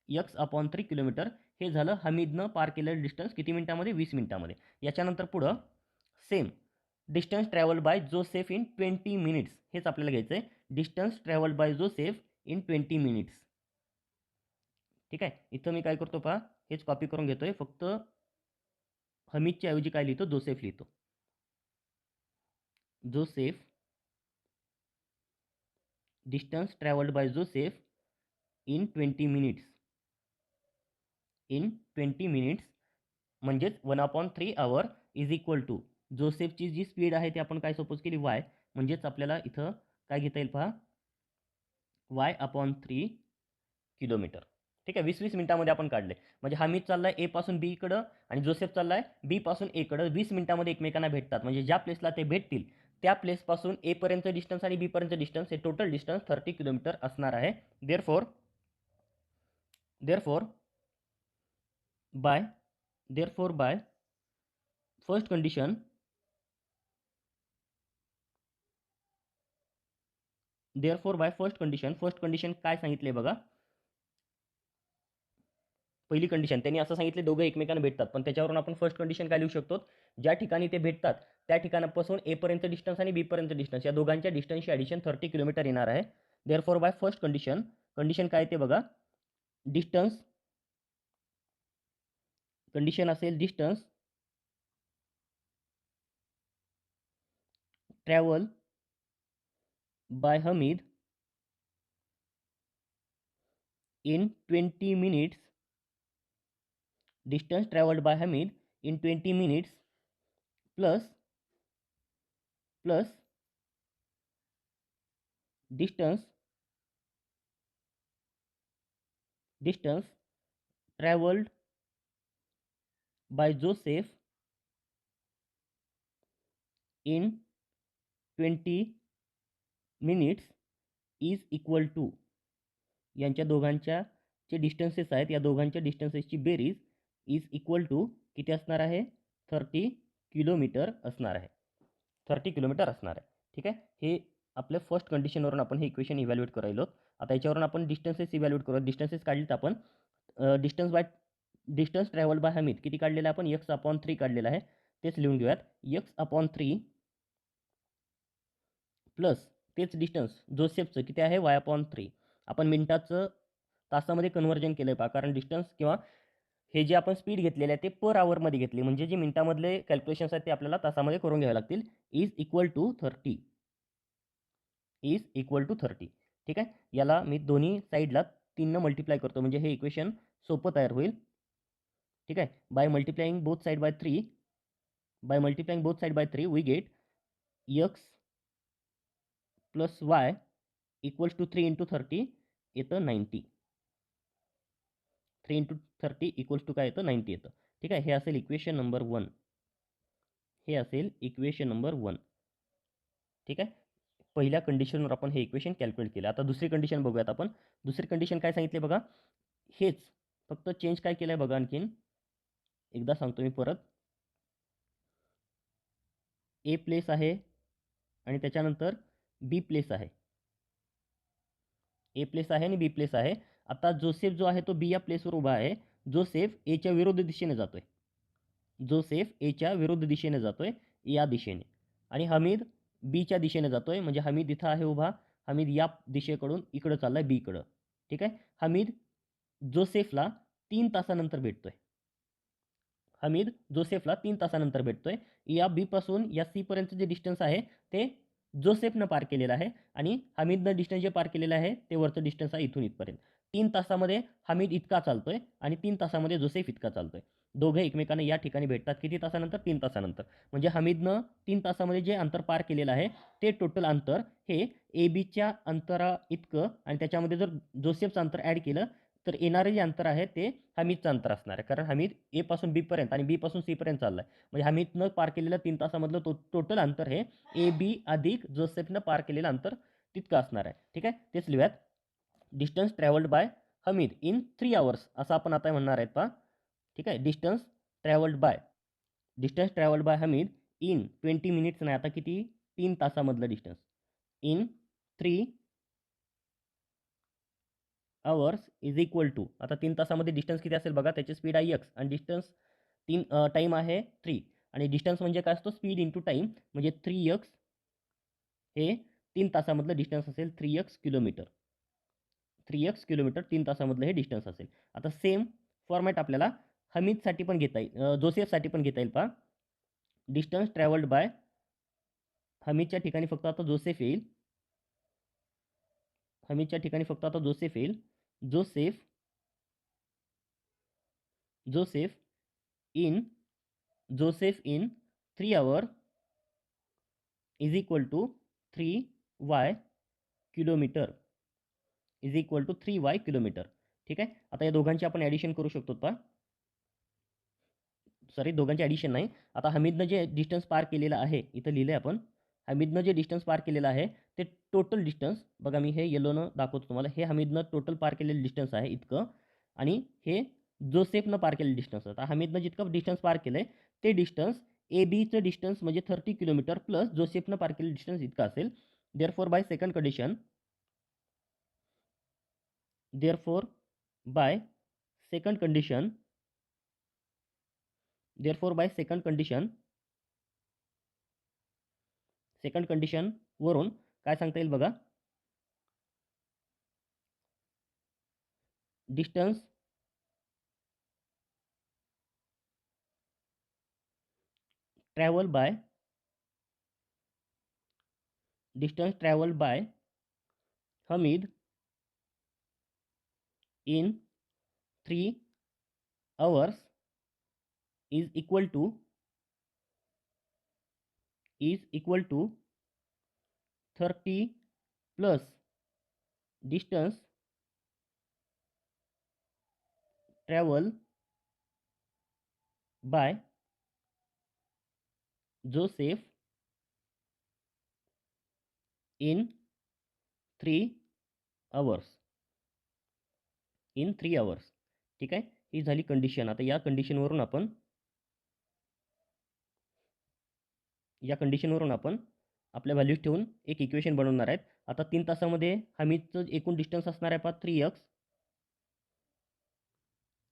X upon 3 kilometre हे झालं हमीदनं पार केलेलं डिस्टन्स किती मिनिटामध्ये, 20 मिनिटामध्ये. याच्यानंतर पुढं same distance travel by Joseph in 20 minutes हेच आपल्याला घ्यायचं आहे. Distance travel by Joseph in 20 minutes. ठीक आहे. इथं मी काय करतो पहा, हेच कॉपी करून घेतोय, फक्त हमीदच्या ऐवजी काय लिहितो, जोसेफ लिहितो. Joseph, distance travelled by Joseph in 20 minutes. In 20 minutes म्हणजेच 1/3 आवर इज इक्वल टू जोसेफची जी स्पीड आहे ती आपण काय सपोज केली वाय, म्हणजेच आपल्याला इथं काय घेता येईल पहा, y/3 किलोमीटर. ठीक आहे. 20 मिनिटामध्ये आपण काढले. म्हणजे हमीद चाललाय ए पासून बी कडं आणि जोसेफ चाललाय बी पासून ए कडं. 20 मिनिटामध्ये एकमेकांना भेटतात. म्हणजे ज्या प्लेसला ते भेटतील त्या प्लेसपासून ए पर्यंत डिस्टन्स आणि बी पर्यंत डिस्टन्स हे टोटल डिस्टन्स 30 किलोमीटर असणार आहे. Therefore by first condition first condition काय सांगितले बघा. पहिली कंडिशन त्यांनी असं सांगितले दोघं एकमेकांना भेटतात, पण त्याच्यावरून आपण फर्स्ट कंडिशन काय लिहू शकतो, ज्या ठिकाणी ते भेटतात त्या ठिकाणापासून ए पर्यंत डिस्टन्स आणि बी पर्यंत डिस्टन्स या दोघांच्या डिस्टन्सची ॲडिशन 30 किलोमीटर येणार आहे. देअरफॉर बाय फर्स्ट कंडिशन काय ते बघा, डिस्टन्स कंडिशन असेल distance travel by Hamid in 20 minutes. Distance travelled by Hamid in 20 minutes plus distance travelled by Joseph in 20 minutes is equal to, यांच्या दोघांच्या जे डिस्टन्सेस आहेत या दोघांच्या डिस्टन्सेसची बेरीज इज इक्वल टू किती असणार आहे, 30 किलोमीटर असणार आहे. 30 किलोमीटर असणार आहे. ठीक आहे. हे आपल्या फर्स्ट कंडिशनवरून आपण हे इक्वेशन इव्हॅल्युएट करायलो. आता याच्यावरून आपण डिस्टन्सेस इव्हॅल्युएट करू. डिस्टन्सेस काढलीत आपण. डिस्टन्स ट्रॅव्हल बाय हमीद किती काढलेलं आहे आपण, x/3 काढलेलं आहे. तेच लिहून घेऊयात. x/3 प्लस तेच डिस्टन्स जोसेफचं किती आहे y/3. आपण मिनिटाचं तासामध्ये कन्व्हर्जन केलं पहा, कारण डिस्टन्स किंवा हे जे आपण स्पीड घेतलेले आहे ते पर आवरमध्ये घेतली, म्हणजे जे मिनिटामधले कॅल्क्युलेशन्स आहेत ते आपल्याला तासामध्ये करून घ्यावे लागतील. Is equal to 30. ठीक आहे. याला मी दोन्ही साईडला 3 मल्टिप्लाय करतो, म्हणजे हे इक्वेशन सोपं तयार होईल. ठीक आहे. By multiplying both side by 3 by multiplying both side by 3 we get x plus y equals to 3 into 30 येतं 90. 3 इंटू 30 इक्वल्स टू काय येतं 90 येतं. ठीक आहे, हे असेल इक्वेशन नंबर 1. हे असेल इक्वेशन नंबर 1. ठीक आहे, पहिल्या कंडिशनवर आपण हे इक्वेशन कॅल्क्युलेट केलं. आता दुसरी कंडिशन बघूयात आपण. दुसरी कंडिशन काय सांगितले बघा, हेच फक्त चेंज काय केलं आहे बघा. आणखीन एकदा सांगतो मी परत. ए प्लेस आहे आणि त्याच्यानंतर बी प्लेस आहे. ए प्लेस आहे आणि बी प्लेस आहे. आता जोसेफ जो आहे तो बी या प्लेसवर उभा आहे. जोसेफ एच्या विरुद्ध दिशेने जातोय. जोसेफ एच्या विरुद्ध दिशेने जातोय या दिशेने, आणि हमीद बीच्या दिशेने जातोय. म्हणजे हमीद इथं आहे उभा. हमीद या दिशेकडून इकडं चाललाय बीकडं. ठीक आहे, हमीद जोसेफला 3 तासानंतर भेटतोय. हमीद जोसेफला 3 तासानंतर भेटतोय. या बी पासून या सी पर्यंत जे डिस्टन्स आहे ते जोसेफनं पार केलेलं आहे, आणि हमीदनं डिस्टन्स जे पार केलेलं आहे ते वरचं डिस्टन्स आहे इथून इथपर्यंत. 3 तासामध्ये हमीद इतका चालतोय आणि 3 तासामध्ये जोसेफ इतका चालतोय. दोघे एकमेकांना या ठिकाणी भेटतात किती तासानंतर? 3 तासानंतर. म्हणजे हमीदनं 3 तासामध्ये जे अंतर पार केलेलं आहे ते टोटल अंतर हे ए बीच्या अंतरा इतकं, आणि त्याच्यामध्ये जर जोसेफचं अंतर ॲड केलं तर येणारे जे अंतर आहे ते हमीदचं अंतर असणार आहे. कारण हमीद ए पासून बी पर्यंत आणि बी पासून सी पर्यंत चाललाय. म्हणजे हमीदनं पार केलेलं 3 तासामधलं टोटल अंतर हे ए बी अधिक जोसेफनं पार केलेलं अंतर तितकं असणार आहे. ठीक आहे, तेच लिहूयात. Distance travelled by Hamid in 3 hours असं आपण आता म्हणणार आहेत पहा. ठीक आहे, distance travelled by Hamid in 20 minutes नाही, आता किती? 3 तासामधलं distance in 3 hours is equal to, आता 3 तासामध्ये डिस्टन्स किती असेल बघा. त्याची स्पीड आहे एक्स आणि डिस्टन्स टाईम आहे 3, आणि डिस्टन्स म्हणजे काय असतो? Speed into time. म्हणजे 3x हे 3 तासामधलं डिस्टन्स असेल. 3x किलोमीटर 3 तासामधलं हे डिस्टन्स असेल. आता सेम फॉर्मॅट आपल्याला हमीदसाठी पण घेता येईल, जोसेफसाठी पण घेता येईल पहा. डिस्टन्स ट्रॅव्हल्ड बाय हमीदच्या ठिकाणी फक्त आता जोसेफ येईल. हमीदच्या ठिकाणी फक्त आता जोसेफ येईल. Joseph in 3 hour is equal to 3y kilometre is equal to 3y kilometre. ठीक आहे, आता या दोघांची आपण ॲडिशन करू शकतो पहा. सॉरी, दोघांचे ॲडिशन नाही. आता हमीदनं जे डिस्टन्स पार केलेलं आहे इथं लिहिलं आहे आपण. हमीदनं जे डिस्टन्स पार केलेलं आहे ते टोटल डिस्टन्स बघा, मी हे येलोनं दाखवतो तुम्हाला. हे हमीदनं टोटल पार केलेलं डिस्टन्स आहे इतकं, आणि हे जोसेफनं पार केलेलं डिस्टन्स. आता हमीदनं जितकं डिस्टन्स पार केलं आहे ते डिस्टन्स ए बीचं डिस्टन्स म्हणजे 30 किलोमीटर प्लस जोसेफनं पार केलेलं डिस्टन्स इतकं असेल. Therefore by second condition second condition वरून काय सांगता येईल बघा. Distance travel by Hamid in 3 hours is equal to 30 plus distance travel by Joseph in 3 hours. ठीक आहे, ही झाली कंडिशन. आता या कंडिशनवरून आपण आपल्या व्हॅल्यूज ठेवून एक इक्वेशन बनवणार आहेत. आता 3 तासामध्ये हमीदचं एकूण डिस्टन्स असणार आहे पहा 3x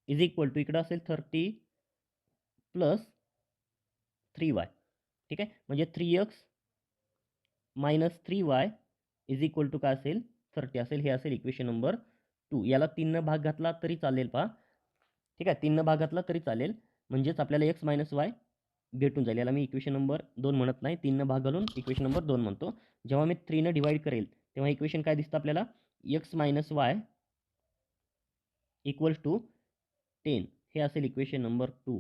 इज इक्वल टू इकडं असेल 30 प्लस 3y. ठीक आहे, म्हणजे 3x minus 3y is equal to काय असेल? 30 असेल. हे असेल इक्वेशन नंबर 2. याला 3 भाग घातला तरी चालेल पहा. ठीक आहे, 3 भाग घातला तरी चालेल, म्हणजेच आपल्याला x मायनस y भेटून जाईल. याला मी इक्वेशन नंबर 2 म्हणत नाही, 3 भाग घालून इक्वेशन नंबर 2 म्हणतो. जेव्हा मी 3 डिवाइड करेल तेव्हा इक्वेशन काय दिसतं आपल्याला? x minus y equals to 10. हे असेल इक्वेशन नंबर 2.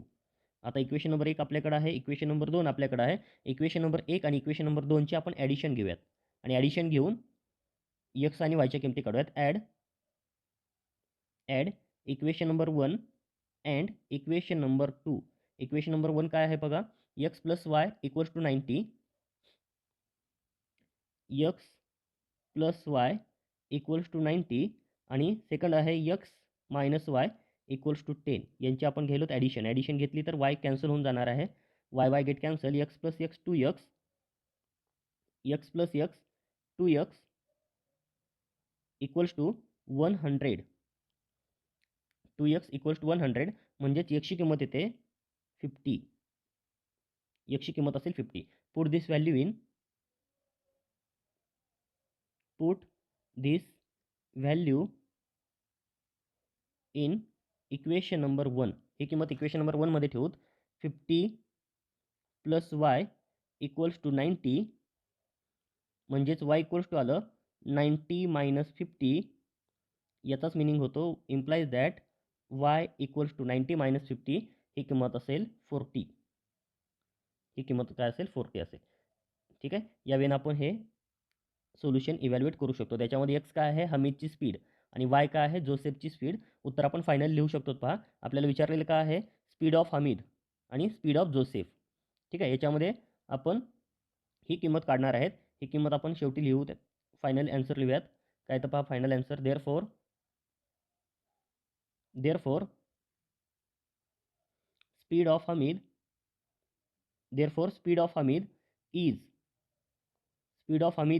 आता इक्वेशन नंबर 1 आपल्याकडे आहे, इक्वेशन नंबर 2 आपल्याकडे आहे. इक्वेशन नंबर 1 आणि इक्वेशन नंबर 2ची आपण ॲडिशन घेऊयात आणि ॲडिशन घेऊन एक्स आणि वायच्या किमती काढूयात. Add equation number 1 and equation number 2. Equation number 1 काय आहे बघा, x plus y equals to 90. X plus y equals to 90 आणि सेकंड आहे x minus y equals to 10. यांची आपण घेलो ॲडिशन घेतली तर वाय कॅन्सल होऊन जाणार आहे. Y get cancel. X plus x 2x, x plus x 2x equals to 100. 2x equals to 100 म्हणजेच एक्सची किंमत येते 50. एक्सची किंमत असेल 50. Put this value in, put this value in equation number 1. ही किंमत इक्वेशन नंबर 1 मध्ये ठेवूत. 50 प्लस वाय इक्वल्स टू 90 म्हणजेच Y equals to आलं 90 minus 50. याचाच मिनिंग होतो implies that y equals to 90 minus 50. ही किंमत असेल 40. ही किंमत काय असेल 40 असेल. ठीक आहे. यावेळी आपण हे सोल्युशन इव्हॅल्युएट करू शकतो. त्याच्यामध्ये एक्स काय आहे हमीदची स्पीड आणि वाय काय आहे जोसेफची स्पीड. उत्तर आपण फायनल लिहू शकतो. पहा आपल्याला विचारलेलं काय आहे स्पीड ऑफ हमीद आणि स्पीड ऑफ जोसेफ. ठीक आहे. याच्यामध्ये आपण ही किंमत काढणार आहेत. ही किंमत आपण शेवटी लिहू. फायनल आन्सर लिहूयात. काय तर पहा final answer therefore speed of Hamid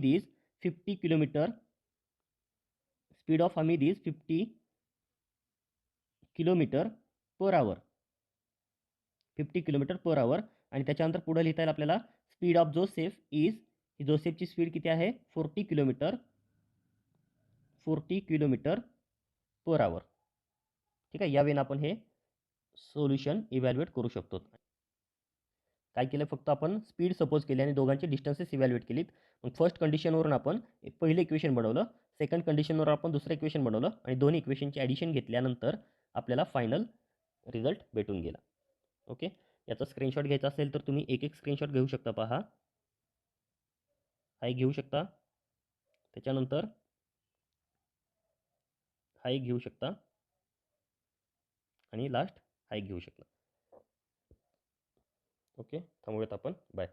is 50 kilometre. Speed of Hamid is 50 kilometre per hour. 50 kilometre per hour. आणि त्याच्यानंतर पुढे लिहिता येईल आपल्याला स्पीड ऑफ जोसेफ इज, जोसेफची स्पीड किती आहे 40 किलोमीटर पर आवर. ठीक आहे. यावेळी आपण हे सोल्युशन इव्हॅल्युएट करू शकतो. काय केलं फक्त आपण स्पीड सपोज केली आणि दोघांची डिस्टन्सेस इव्हॅल्युएट केलीत. मग फर्स्ट कंडिशनवरून आपण पहिलं इक्वेशन बनवलं, सेकंड कंडिशनवर आपण दुसरं इक्वेशन बनवलं आणि दोन्ही इक्वेशनची ॲडिशन घेतल्यानंतर आपल्याला फायनल रिझल्ट भेटून गेला. ओके. याचा स्क्रीनशॉट घ्यायचा असेल तर तुम्ही एक स्क्रीनशॉट घेऊ शकता. पहा हा एक घेऊ शकता, त्याच्यानंतर हा एक घेऊ शकता आणि लास्ट हा एक घेऊ शकता. ओके. थांबूयात आपण. बाय.